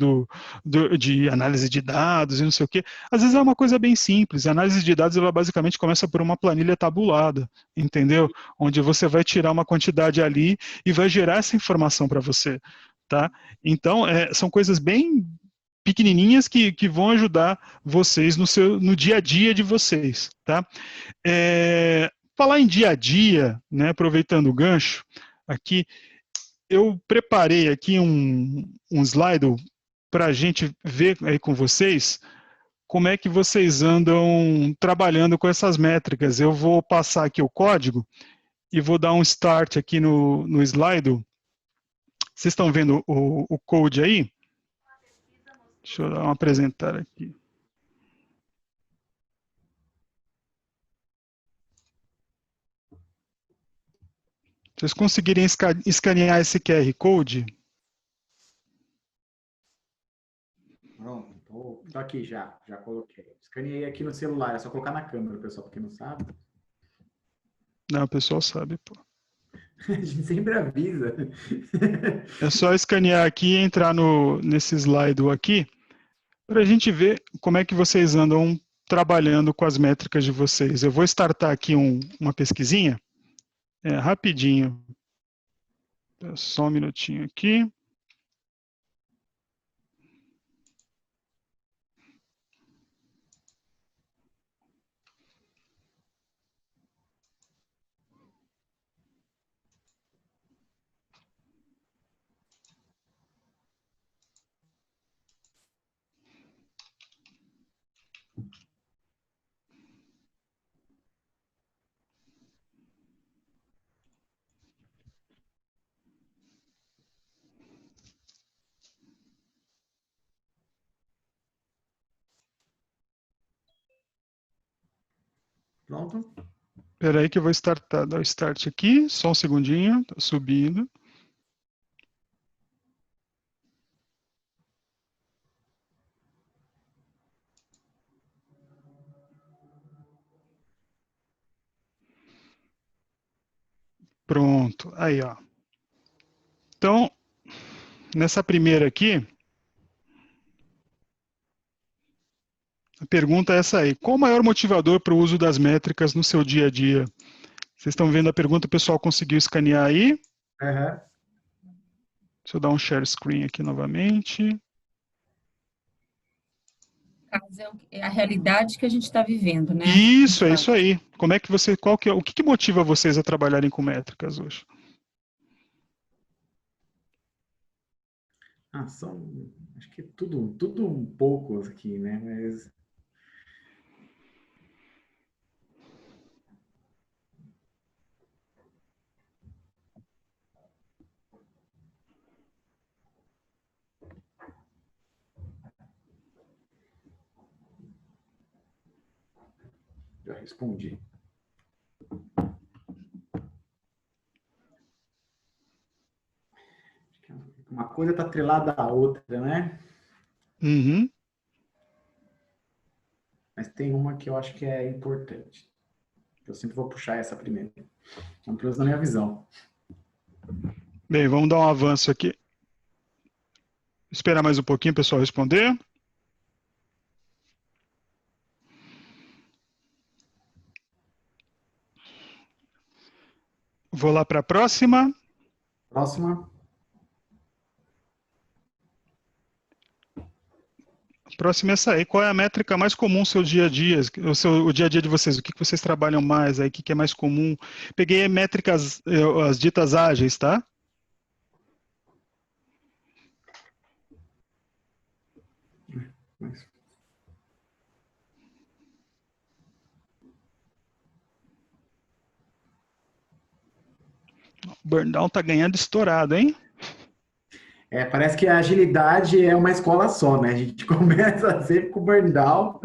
de análise de dados e não sei o quê. Às vezes é uma coisa bem simples. A análise de dados, ela basicamente começa por uma planilha tabulada, entendeu? Onde você vai tirar uma quantidade ali e vai gerar essa informação para você, tá? Então, são coisas bem pequenininhas que vão ajudar vocês no dia a dia de vocês, tá? Falar em dia a dia, né, aproveitando o gancho, aqui, eu preparei aqui um slide para a gente ver aí com vocês como é que vocês andam trabalhando com essas métricas. Eu vou passar aqui o código e vou dar um start aqui no slide. Vocês estão vendo o code aí? Deixa eu dar uma apresentar aqui. Se vocês conseguirem escanear esse QR Code. Pronto, tô aqui já coloquei. Escaneei aqui no celular, é só colocar na câmera, pessoal, porque não sabe. Não, o pessoal sabe, pô. A gente sempre avisa. É só escanear aqui e entrar nesse slide aqui, para a gente ver como é que vocês andam trabalhando com as métricas de vocês. Eu vou startar aqui uma pesquisinha, rapidinho. Só um minutinho aqui. Pronto? Espera aí que eu vou dar o start aqui, só um segundinho, tá subindo. Pronto, aí ó. Então, nessa primeira aqui, a pergunta é essa aí. Qual o maior motivador para o uso das métricas no seu dia a dia? Vocês estão vendo a pergunta, o pessoal conseguiu escanear aí? Uhum. Deixa eu dar um share screen aqui novamente. É a realidade que a gente está vivendo, né? Isso, é isso aí. Como é que o que motiva vocês a trabalharem com métricas hoje? Acho que tudo um pouco aqui, né? Mas já respondi. Uma coisa está atrelada à outra, né? Uhum. Mas tem uma que eu acho que é importante. Eu sempre vou puxar essa primeiro. Pelo menos na minha visão. Bem, vamos dar um avanço aqui. Esperar mais um pouquinho o pessoal responder. Vou lá para a próxima. Próxima. Próxima é essa aí. Qual é a métrica mais comum no seu dia a dia? O dia a dia de vocês? O que vocês trabalham mais aí? O que é mais comum? Peguei métricas, as ditas ágeis, tá? O Burndown tá ganhando estourado, hein? Parece que a agilidade é uma escola só, né? A gente começa sempre com o burn down.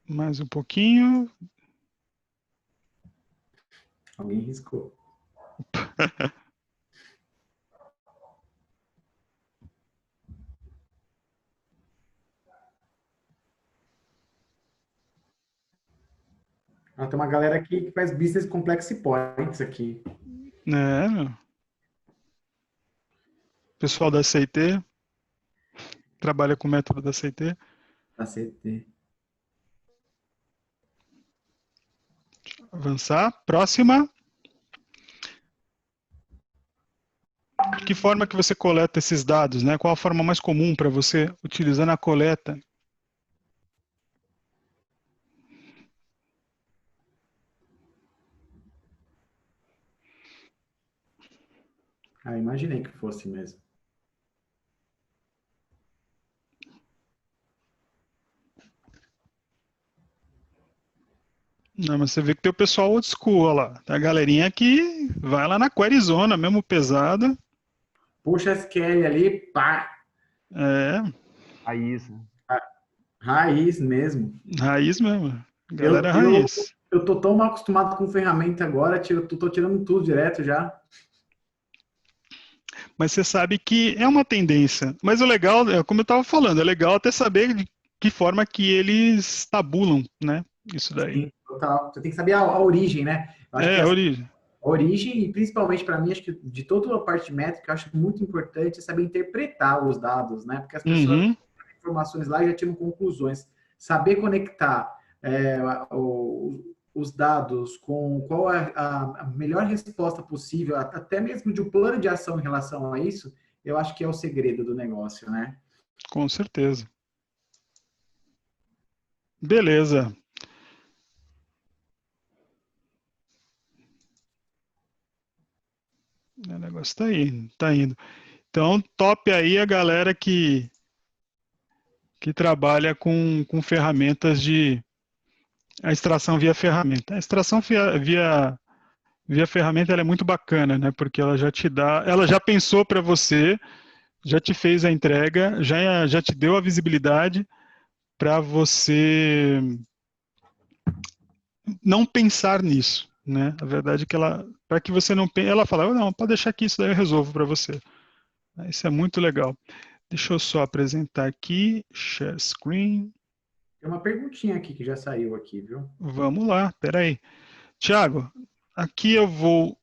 Mais um pouquinho. Alguém riscou. Tem uma galera aqui que faz business complex points aqui. Meu. Pessoal da CIT, trabalha com o método da CIT. Da CT. Avançar. Próxima. De que forma que você coleta esses dados, né? Qual a forma mais comum para você utilizar na coleta? Imaginei que fosse mesmo. Não, mas você vê que tem o pessoal old school, olha lá. Tem a galerinha que vai lá na Queryzona, mesmo pesada. Puxa SQL ali, pá. É, Raiz. Raiz mesmo. raiz mesmo. Eu, Galera eu, raiz. eu tô tão mal acostumado com ferramenta agora, eu tô tirando tudo direto já. Mas você sabe que é uma tendência. Mas o legal, como eu estava falando, é legal até saber de que forma que eles tabulam, né? Isso daí. Sim, total. Você tem que saber a origem, né? Eu acho que A origem. a origem, e principalmente para mim, acho que de toda a parte de métrica, eu acho muito importante saber interpretar os dados, né? Porque as pessoas Uhum. têm informações lá e já tiram conclusões. Saber conectar os dados com qual é a melhor resposta possível, até mesmo de um plano de ação em relação a isso, eu acho que é o segredo do negócio, né? Com certeza. Beleza. O negócio tá aí, tá indo. Então, top aí a galera que trabalha com ferramentas de a extração via ferramenta. A extração via ferramenta ela é muito bacana, né? Porque ela já te dá, ela já pensou para você, já te fez a entrega, já te deu a visibilidade para você não pensar nisso, né? A verdade é que ela, para que você não pense, ela fala, não, pode deixar aqui, isso daí eu resolvo para você. Isso é muito legal. Deixa eu só apresentar aqui, share screen. Tem uma perguntinha aqui que já saiu aqui, viu? Vamos lá, peraí. Tiago, aqui eu vou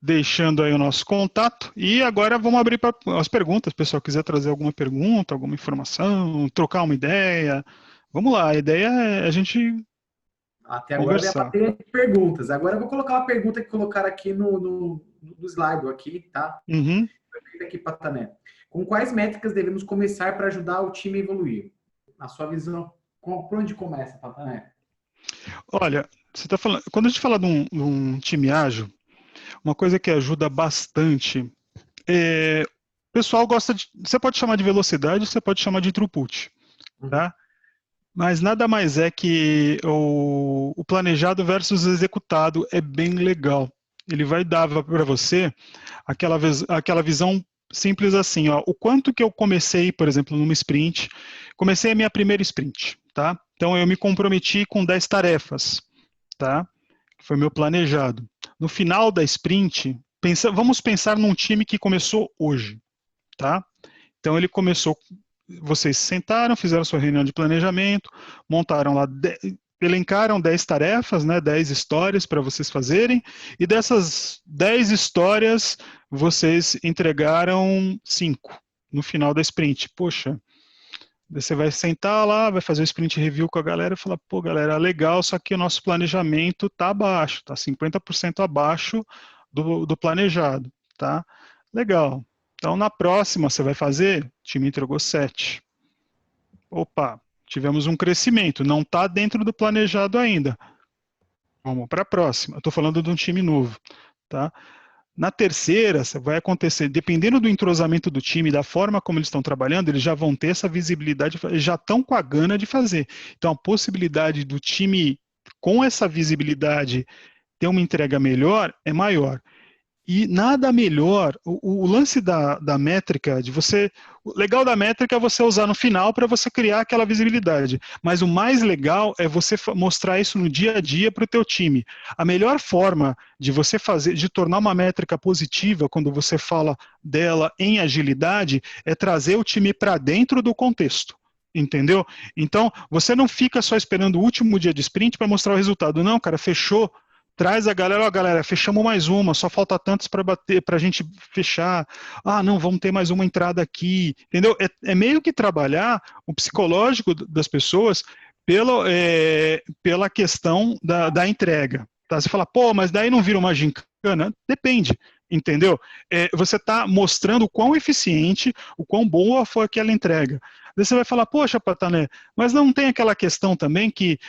deixando aí o nosso contato e agora vamos abrir para as perguntas. Se o pessoal quiser trazer alguma pergunta, alguma informação, trocar uma ideia, vamos lá. A ideia é a gente Até agora veio a conversar. bateria de perguntas. Agora eu vou colocar uma pergunta que colocaram aqui no slide aqui, tá? Uhum. Aqui, Patané. Com quais métricas devemos começar para ajudar o time a evoluir? Na sua visão, por onde começa, Patané? Olha, você tá falando, quando a gente fala de um time ágil, uma coisa que ajuda bastante o pessoal gosta de. Você pode chamar de velocidade, você pode chamar de throughput, tá? Mas nada mais é que o planejado versus executado é bem legal. Ele vai dar para você aquela visão simples assim, ó, o quanto que eu comecei, por exemplo, numa sprint, comecei a minha primeira sprint, tá? Então eu me comprometi com 10 tarefas, tá? Foi meu planejado. No final da sprint, vamos pensar num time que começou hoje, tá? Então ele começou, vocês sentaram, fizeram sua reunião de planejamento, montaram lá, elencaram 10 tarefas, né, 10 histórias para vocês fazerem, e dessas 10 histórias, vocês entregaram 5 no final da sprint. Poxa, você vai sentar lá, vai fazer o sprint review com a galera e falar, pô, galera, legal, só que o nosso planejamento está abaixo, está 50% abaixo do planejado, tá? Legal. Então, na próxima, você vai fazer, o time entregou 7. Opa, tivemos um crescimento, não está dentro do planejado ainda. Vamos para a próxima. Estou falando de um time novo, tá? Na terceira, vai acontecer, dependendo do entrosamento do time, da forma como eles estão trabalhando, eles já vão ter essa visibilidade, já estão com a gana de fazer. Então, a possibilidade do time, com essa visibilidade, ter uma entrega melhor é maior. E nada melhor, o lance da métrica, o legal da métrica é você usar no final para você criar aquela visibilidade, mas o mais legal é você mostrar isso no dia a dia para o teu time. A melhor forma de você fazer, de tornar uma métrica positiva, quando você fala dela em agilidade, é trazer o time para dentro do contexto, Entendeu? Então, você não fica só esperando o último dia de sprint para mostrar o resultado. Não, cara, fechou. Traz a galera, ó, galera, fechamos mais uma, só falta tantos para bater, para a gente fechar. Ah, não, vamos ter mais uma entrada aqui. Entendeu? É meio que trabalhar o psicológico das pessoas pela questão da entrega. Tá? Você fala, pô, mas daí não vira uma gincana? Depende. Entendeu? Você está mostrando o quão eficiente, o quão boa foi aquela entrega. Daí você vai falar, poxa, Patané, mas não tem aquela questão também que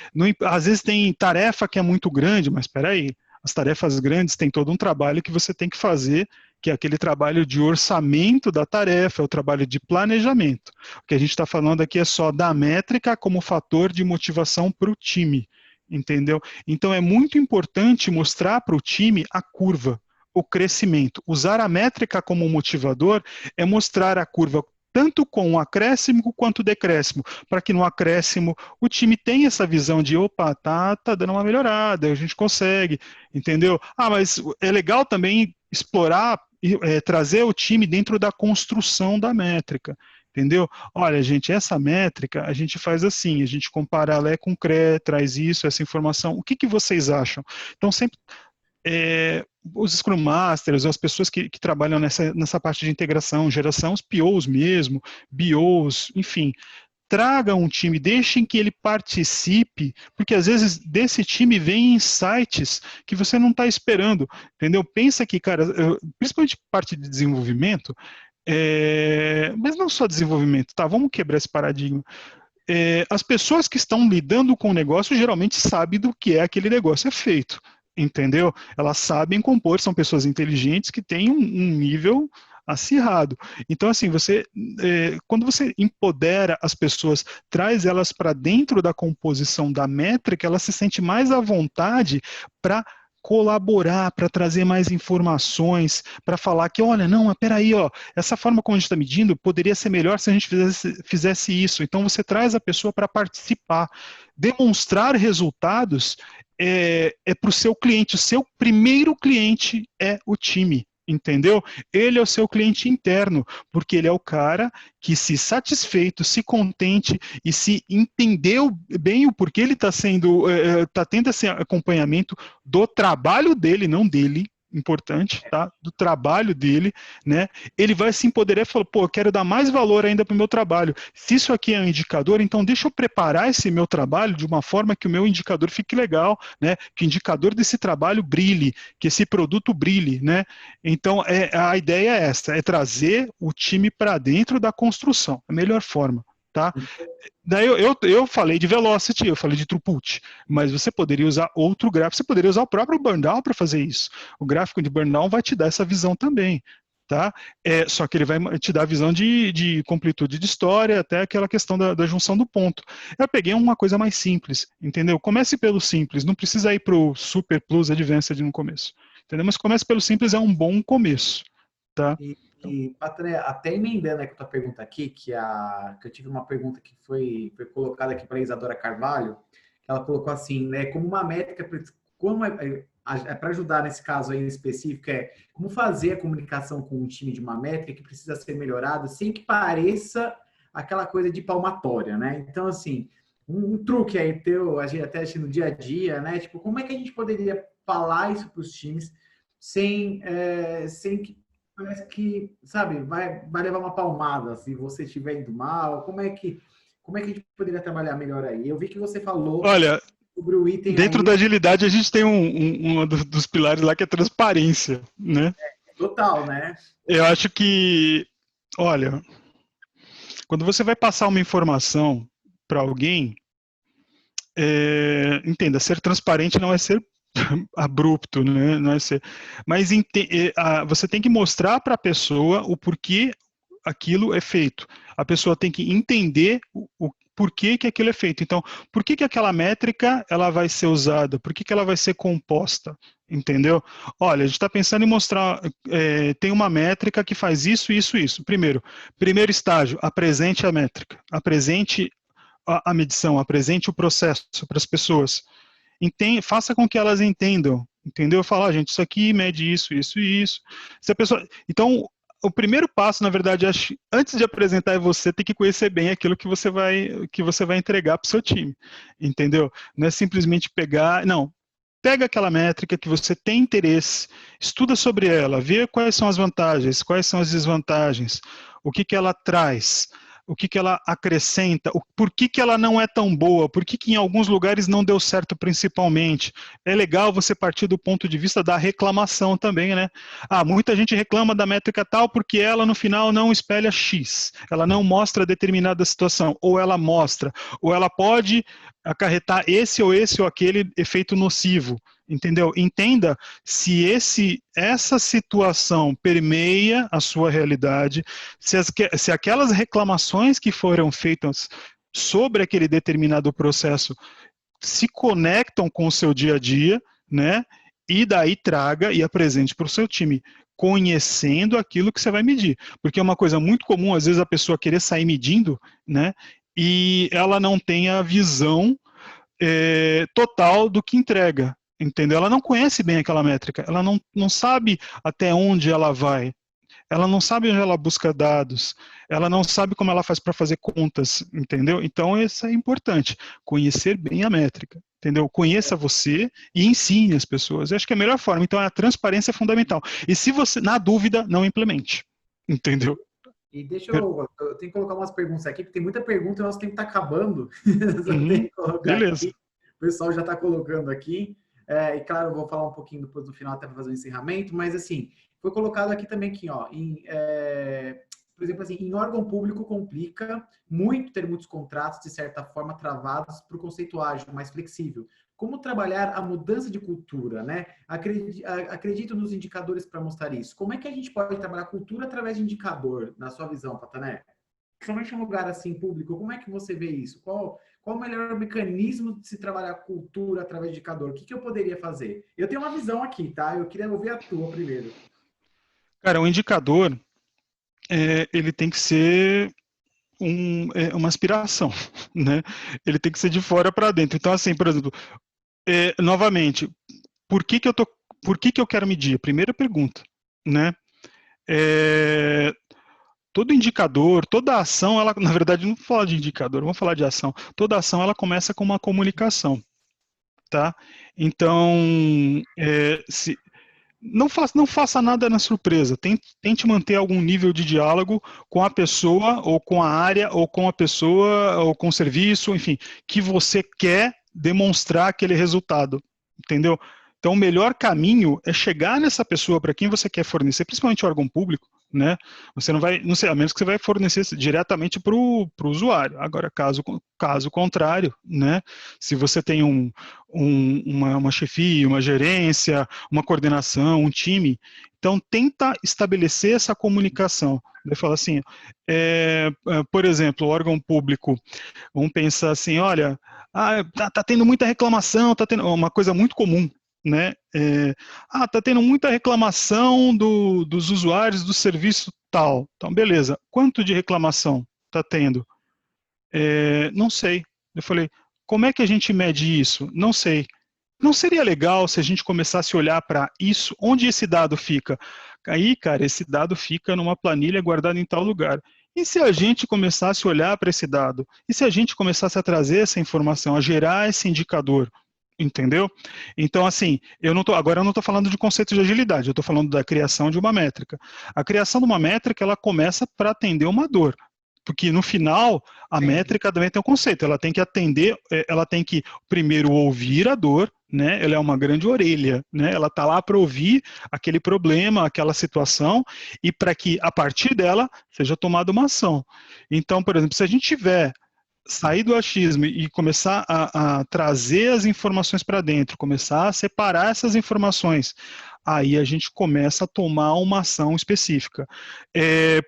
às vezes tem tarefa que é muito grande, mas espera aí, as tarefas grandes têm todo um trabalho que você tem que fazer, que é aquele trabalho de orçamento da tarefa, é o trabalho de planejamento. O que a gente está falando aqui é só da métrica como fator de motivação para o time, entendeu? Então é muito importante mostrar para o time a curva, o crescimento. Usar a métrica como motivador é mostrar a curva tanto com o acréscimo quanto o decréscimo, para que no acréscimo o time tenha essa visão de, opa, tá dando uma melhorada, a gente consegue, entendeu? Ah, mas é legal também explorar, trazer o time dentro da construção da métrica, entendeu? Olha, gente, essa métrica a gente faz assim, a gente compara Lé com CRE, traz isso, essa informação, o que vocês acham? Então, sempre... os Scrum Masters, as pessoas que trabalham nessa parte de integração, geração, os POs mesmo, BOs, enfim, tragam um time, deixem que ele participe, porque às vezes desse time vem insights que você não está esperando, entendeu? Pensa que, cara, principalmente parte de desenvolvimento, mas não só desenvolvimento, tá? Vamos quebrar esse paradigma. As pessoas que estão lidando com o negócio geralmente sabem do que é aquele negócio é feito. Entendeu? Elas sabem compor, são pessoas inteligentes que têm um nível acirrado. Então, assim, quando você empodera as pessoas, traz elas para dentro da composição da métrica, ela se sente mais à vontade para colaborar, para trazer mais informações, para falar que, olha, não, mas peraí, ó, essa forma como a gente está medindo poderia ser melhor se a gente fizesse isso. Então, você traz a pessoa para participar. Demonstrar resultados é para o seu cliente. O seu primeiro cliente é o time, entendeu? Ele é o seu cliente interno, porque ele é o cara que, se satisfeito, se contente e se entendeu bem o porquê ele está tendo esse acompanhamento do trabalho dele, não dele, importante, tá? Do trabalho dele, né? Ele vai se empoderar e falar, pô, eu quero dar mais valor ainda para o meu trabalho. Se isso aqui é um indicador, então deixa eu preparar esse meu trabalho de uma forma que o meu indicador fique legal, né? Que o indicador desse trabalho brilhe, que esse produto brilhe, né? Então, a ideia é essa, é trazer o time para dentro da construção, a melhor forma, tá? Daí eu falei de velocity, eu falei de throughput, mas você poderia usar outro gráfico, você poderia usar o próprio Burndown para fazer isso. O gráfico de Burndown vai te dar essa visão também, tá? Só que ele vai te dar a visão de completude de história, até aquela questão da junção do ponto. Eu peguei uma coisa mais simples, entendeu? Comece pelo simples, não precisa ir para o Super Plus Advanced no começo, entendeu? Mas comece pelo simples, é um bom começo, tá? E Patrícia, até emendando aqui a tua pergunta aqui, que eu tive uma pergunta que foi colocada aqui para a Isadora Carvalho, que ela colocou assim, né, como uma métrica, como para ajudar nesse caso aí específico, como fazer a comunicação com um time de uma métrica que precisa ser melhorada sem que pareça aquela coisa de palmatória, né? Então, assim, um truque aí teu, a gente até no dia a dia, né? Tipo, como é que a gente poderia falar isso para os times sem que parece que, sabe, vai levar uma palmada se você estiver indo mal. Como é que a gente poderia trabalhar melhor aí? Eu vi que você falou sobre o item dentro aí. Da agilidade a gente tem um dos pilares lá que é transparência, né? Total, né? Eu acho que, olha, quando você vai passar uma informação para alguém, entenda, ser transparente não é ser abrupto, né? Não é ser, mas você tem que mostrar para a pessoa o porquê aquilo é feito. A pessoa tem que entender o porquê que aquilo é feito. Então, por que aquela métrica ela vai ser usada? Por que ela vai ser composta? Entendeu? Olha, a gente está pensando em mostrar, tem uma métrica que faz isso, isso, isso. Primeiro estágio, apresente a métrica, apresente a medição, apresente o processo para as pessoas. Faça com que elas entendam, entendeu? Falar, gente, isso aqui mede isso, isso e isso. Se a pessoa, então, o primeiro passo, na verdade, antes de apresentar é você ter que conhecer bem aquilo que você vai entregar para o seu time, entendeu? Não é simplesmente pegar, não. Pega aquela métrica que você tem interesse, estuda sobre ela, vê quais são as vantagens, quais são as desvantagens, o que ela traz, o que ela acrescenta, por que ela não é tão boa, por que em alguns lugares não deu certo principalmente. É legal você partir do ponto de vista da reclamação também, né? Muita gente reclama da métrica tal porque ela no final não espelha X, ela não mostra determinada situação, ou ela mostra, ou ela pode acarretar esse ou aquele efeito nocivo. Entendeu? Entenda se essa situação permeia a sua realidade, se aquelas reclamações que foram feitas sobre aquele determinado processo se conectam com o seu dia a dia, né? E daí traga e apresente para o seu time, conhecendo aquilo que você vai medir. Porque é uma coisa muito comum, às vezes, a pessoa querer sair medindo, né? E ela não tem a visão total do que entrega. Entendeu? Ela não conhece bem aquela métrica, ela não sabe até onde ela vai, ela não sabe onde ela busca dados, ela não sabe como ela faz para fazer contas, entendeu? Então isso é importante, conhecer bem a métrica, entendeu? Conheça você e ensine as pessoas. Eu acho que é a melhor forma, então a transparência é fundamental. E se você, na dúvida, não implemente, entendeu? E deixa eu tenho que colocar umas perguntas aqui, porque tem muita pergunta e o nosso tempo está acabando. Beleza. Aqui. O pessoal já está colocando aqui. E claro, eu vou falar um pouquinho depois no final até para fazer o encerramento, mas assim, foi colocado aqui também aqui, ó, por exemplo, assim, em órgão público complica muito ter muitos contratos, de certa forma, travados para o conceito ágil, mais flexível. Como trabalhar a mudança de cultura, né? Acredito nos indicadores para mostrar isso. Como é que a gente pode trabalhar cultura através de indicador, na sua visão, Patané? Principalmente em um lugar assim público, como é que você vê isso? Qual o melhor mecanismo de se trabalhar cultura através de indicador? O que eu poderia fazer? Eu tenho uma visão aqui, tá? Eu queria ouvir a tua primeiro. Cara, o indicador, ele tem que ser uma aspiração, né? Ele tem que ser de fora para dentro. Então, assim, por exemplo, novamente, por que eu quero medir? Primeira pergunta, né? Todo indicador, toda ação, ela, na verdade, não vou falar de indicador, vamos falar de ação. Toda ação, ela começa com uma comunicação, tá? Então, não faça nada na surpresa, tente manter algum nível de diálogo com a pessoa, ou com a área, ou com a pessoa, ou com o serviço, enfim, que você quer demonstrar aquele resultado, entendeu? Então, o melhor caminho é chegar nessa pessoa para quem você quer fornecer, principalmente o órgão público, né? Você não vai, não sei, a menos que você vai fornecer diretamente para o usuário. Agora, caso contrário, né? Se você tem uma chefia, uma gerência, uma coordenação, um time, então tenta estabelecer essa comunicação. Ele fala assim, por exemplo, o órgão público, vamos pensar assim, olha, tá tendo muita reclamação, tá tendo uma coisa muito comum, né? Tá tendo muita reclamação dos usuários do serviço tal. Então, beleza. Quanto de reclamação tá tendo? Não sei. Eu falei, como é que a gente mede isso? Não sei. Não seria legal se a gente começasse a olhar para isso? Onde esse dado fica? Aí, cara, esse dado fica numa planilha guardada em tal lugar. E se a gente começasse a olhar para esse dado? E se a gente começasse a trazer essa informação, a gerar esse indicador? Entendeu? Então, assim, agora eu não estou falando de conceito de agilidade, eu estou falando da criação de uma métrica. A criação de uma métrica, ela começa para atender uma dor. Porque no final, a métrica também tem um conceito, ela tem que atender, ela tem que primeiro ouvir a dor, né? Ela é uma grande orelha, né? Ela está lá para ouvir aquele problema, aquela situação, e para que, a partir dela, seja tomada uma ação. Então, por exemplo, se a gente tiver sair do achismo e começar a trazer as informações para dentro, começar a separar essas informações, aí a gente começa a tomar uma ação específica.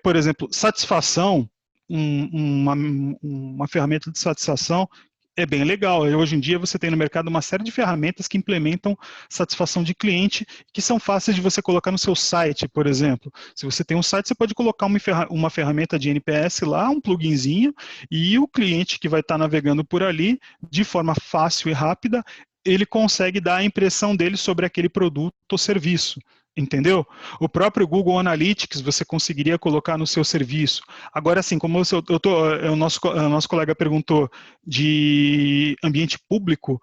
Por exemplo, satisfação, uma ferramenta de satisfação é bem legal. Hoje em dia você tem no mercado uma série de ferramentas que implementam satisfação de cliente, que são fáceis de você colocar no seu site, por exemplo. Se você tem um site, você pode colocar uma ferramenta de NPS lá, um pluginzinho, e o cliente que vai estar navegando por ali, de forma fácil e rápida, ele consegue dar a impressão dele sobre aquele produto ou serviço. Entendeu? O próprio Google Analytics você conseguiria colocar no seu serviço. Agora, assim, como o nosso colega perguntou de ambiente público,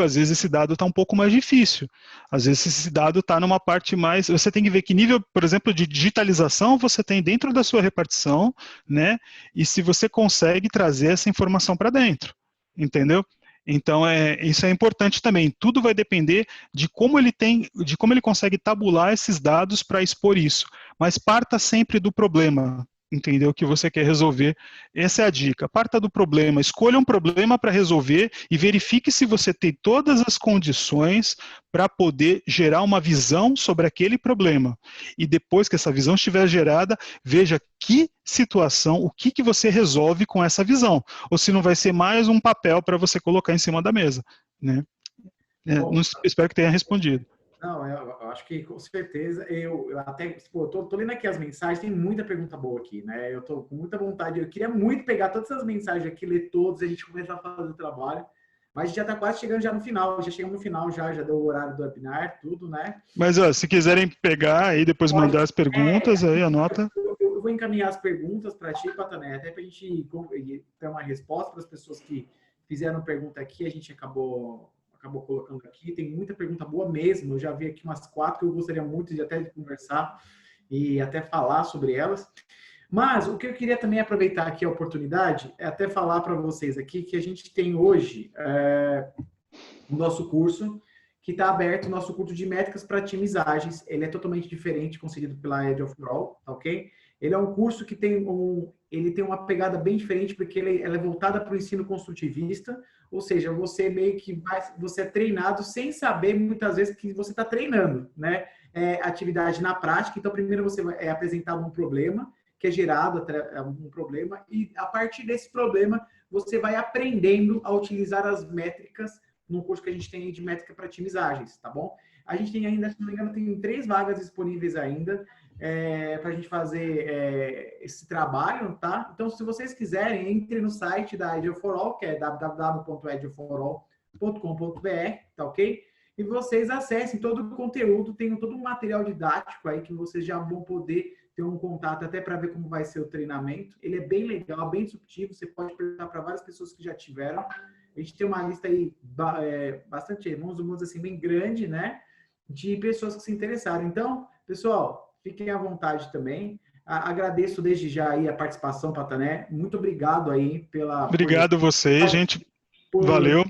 às vezes esse dado está um pouco mais difícil. Às vezes esse dado está numa parte mais... Você tem que ver que nível, por exemplo, de digitalização você tem dentro da sua repartição, né? E se você consegue trazer essa informação para dentro, entendeu? Então, isso é importante também. Tudo vai depender de como ele consegue tabular esses dados para expor isso. Mas parta sempre do problema, entendeu? Que você quer resolver. Essa é a dica. Parta do problema. Escolha um problema para resolver e verifique se você tem todas as condições para poder gerar uma visão sobre aquele problema. E depois que essa visão estiver gerada, veja que situação, o que você resolve com essa visão. Ou se não vai ser mais um papel para você colocar em cima da mesa, né? Espero que tenha respondido. Não, eu acho que com certeza, eu até, pô, tô lendo aqui as mensagens, tem muita pergunta boa aqui, né? Eu tô com muita vontade, eu queria muito pegar todas essas mensagens aqui, ler todas, a gente começar a fazer o trabalho, mas a gente já tá quase chegando já no final, já chegamos no final, já deu o horário do webinar, tudo, né? Mas, ó, se quiserem pegar aí, depois mandar as perguntas, aí anota. Eu vou encaminhar as perguntas para ti, Patané, até para a gente ter uma resposta para as pessoas que fizeram pergunta aqui, a gente acabou colocando aqui. Tem muita pergunta boa mesmo, eu já vi aqui umas 4 que eu gostaria muito de até conversar e até falar sobre elas. Mas o que eu queria também aproveitar aqui a oportunidade é até falar para vocês aqui que a gente tem hoje o nosso curso que está aberto, o nosso curso de métricas para times ágeis. Ele é totalmente diferente, concedido pela Edge of All, tá ok? Ele é um curso que ele tem uma pegada bem diferente, porque ela é voltada para o ensino construtivista, ou seja, você meio que você é treinado sem saber muitas vezes que você está treinando, né? Atividade na prática. Então, primeiro você é apresentado um problema, que é gerado um problema, e a partir desse problema você vai aprendendo a utilizar as métricas no curso que a gente tem de métrica para times ágeis, tá bom? A gente tem ainda, se não me engano, tem 3 vagas disponíveis ainda para a gente fazer esse trabalho, tá? Então, se vocês quiserem, entre no site da Edge for All, que é www.edgeforall.com.br, tá ok? E vocês acessem todo o conteúdo, tem todo um material didático aí que vocês já vão poder ter um contato até para ver como vai ser o treinamento. Ele é bem legal, bem disruptivo, você pode perguntar para várias pessoas que já tiveram. A gente tem uma lista aí bastante, vamos assim, bem grande, né? De pessoas que se interessaram. Então, pessoal, fiquem à vontade também. Agradeço desde já aí a participação, Patané. Muito obrigado aí pela... Obrigado vocês, gente. Valeu.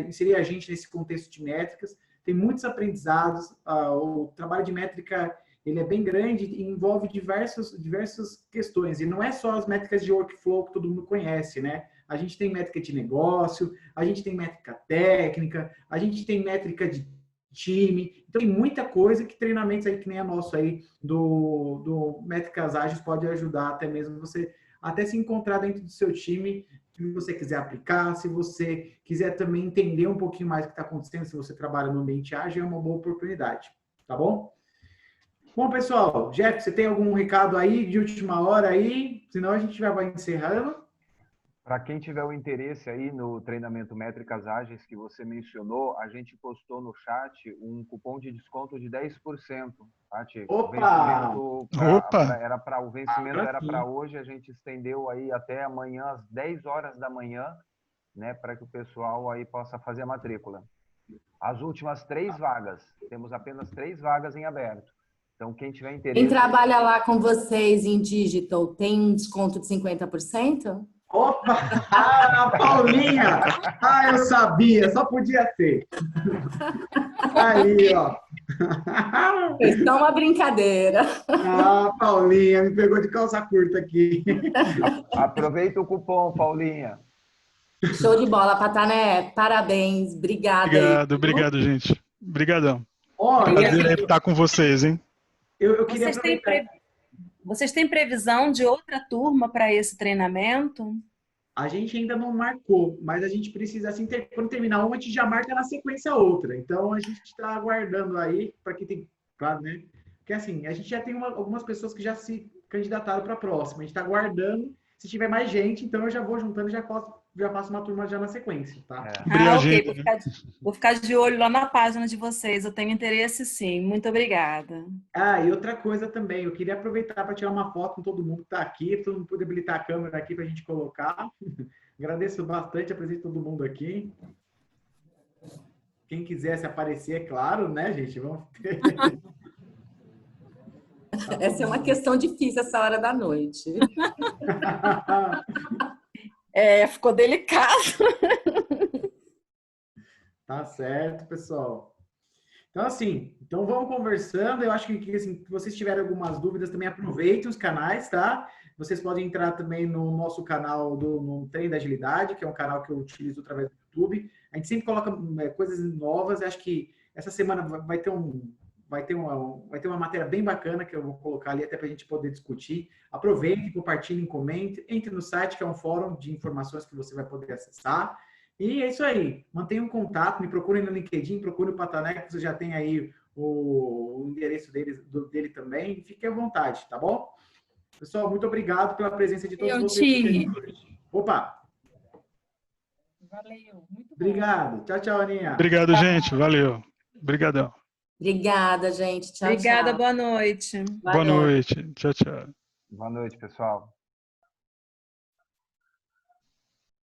Inserir a gente nesse contexto de métricas. Tem muitos aprendizados. O trabalho de métrica, ele é bem grande e envolve diversas questões. E não é só as métricas de workflow que todo mundo conhece, né? A gente tem métrica de negócio, a gente tem métrica técnica, a gente tem métrica de time. Então, tem muita coisa que treinamentos aí, que nem a nossa aí, do Métricas Ágeis, pode ajudar até mesmo você até se encontrar dentro do seu time, se você quiser aplicar, se você quiser também entender um pouquinho mais o que está acontecendo, se você trabalha no ambiente ágil, é uma boa oportunidade, tá bom? Bom, pessoal, Jeff, você tem algum recado aí de última hora aí? Senão a gente já vai encerrando. Para quem tiver o interesse aí no treinamento Métricas Ágeis que você mencionou, a gente postou no chat um cupom de desconto de 10%. Tá, Tico? Opa! O vencimento era para hoje, a gente estendeu aí até amanhã às 10 horas da manhã, né, para que o pessoal aí possa fazer a matrícula. As últimas 3 vagas, temos apenas 3 vagas em aberto. Então, quem tiver interesse... Quem trabalha lá com vocês em Digital tem um desconto de 50%? Opa! Paulinha! Eu sabia, só podia ser. Aí, ó. Foi só uma brincadeira. Paulinha, me pegou de calça curta aqui. Aproveita o cupom, Paulinha. Show de bola, Patané. Parabéns. Obrigada. Obrigado, gente. Obrigadão. Olha, prazer estar com vocês, hein? Eu queria Vocês têm previsão de outra turma para esse treinamento? A gente ainda não marcou, mas a gente precisa, assim, quando terminar uma, a gente já marca na sequência outra. Então, a gente está aguardando aí, para que tem, claro, né? Porque, assim, a gente já tem algumas pessoas que já se candidataram para a próxima. A gente está aguardando. Se tiver mais gente, então eu já vou juntando e já faço uma turma já na sequência, tá? Abrir a ok. agenda, né? Vou ficar de olho lá na página de vocês. Eu tenho interesse, sim. Muito obrigada. Ah, e outra coisa também, eu queria aproveitar para tirar uma foto com todo mundo que está aqui, todo mundo poder habilitar a câmera aqui para a gente colocar. Agradeço bastante a presença de todo mundo aqui. Quem quiser se aparecer, é claro, né, gente? Vamos ter... Essa é uma questão difícil essa hora da noite. Ficou delicado. Tá certo, pessoal. Então, assim, vamos conversando. Eu acho que assim, se vocês tiverem algumas dúvidas, também aproveitem os canais, tá? Vocês podem entrar também no nosso canal no Trem da Agilidade, que é um canal que eu utilizo através do YouTube. A gente sempre coloca coisas novas. Eu acho que essa semana vai ter uma matéria bem bacana que eu vou colocar ali até para a gente poder discutir. Aproveitem, compartilhem, comentem. Entre no site, que é um fórum de informações que você vai poder acessar. E é isso aí. Mantenham contato, me procurem no LinkedIn, procurem o Patané, que você já tem aí o endereço dele também. Fique à vontade, tá bom? Pessoal, muito obrigado pela presença de todos vocês. Opa! Valeu. Muito bom. Obrigado. Tchau, tchau, Aninha. Obrigado, gente. Valeu. Obrigadão. Obrigada, gente. Tchau, Obrigada, tchau. boa noite. Boa noite. Tchau, tchau. Boa noite, pessoal.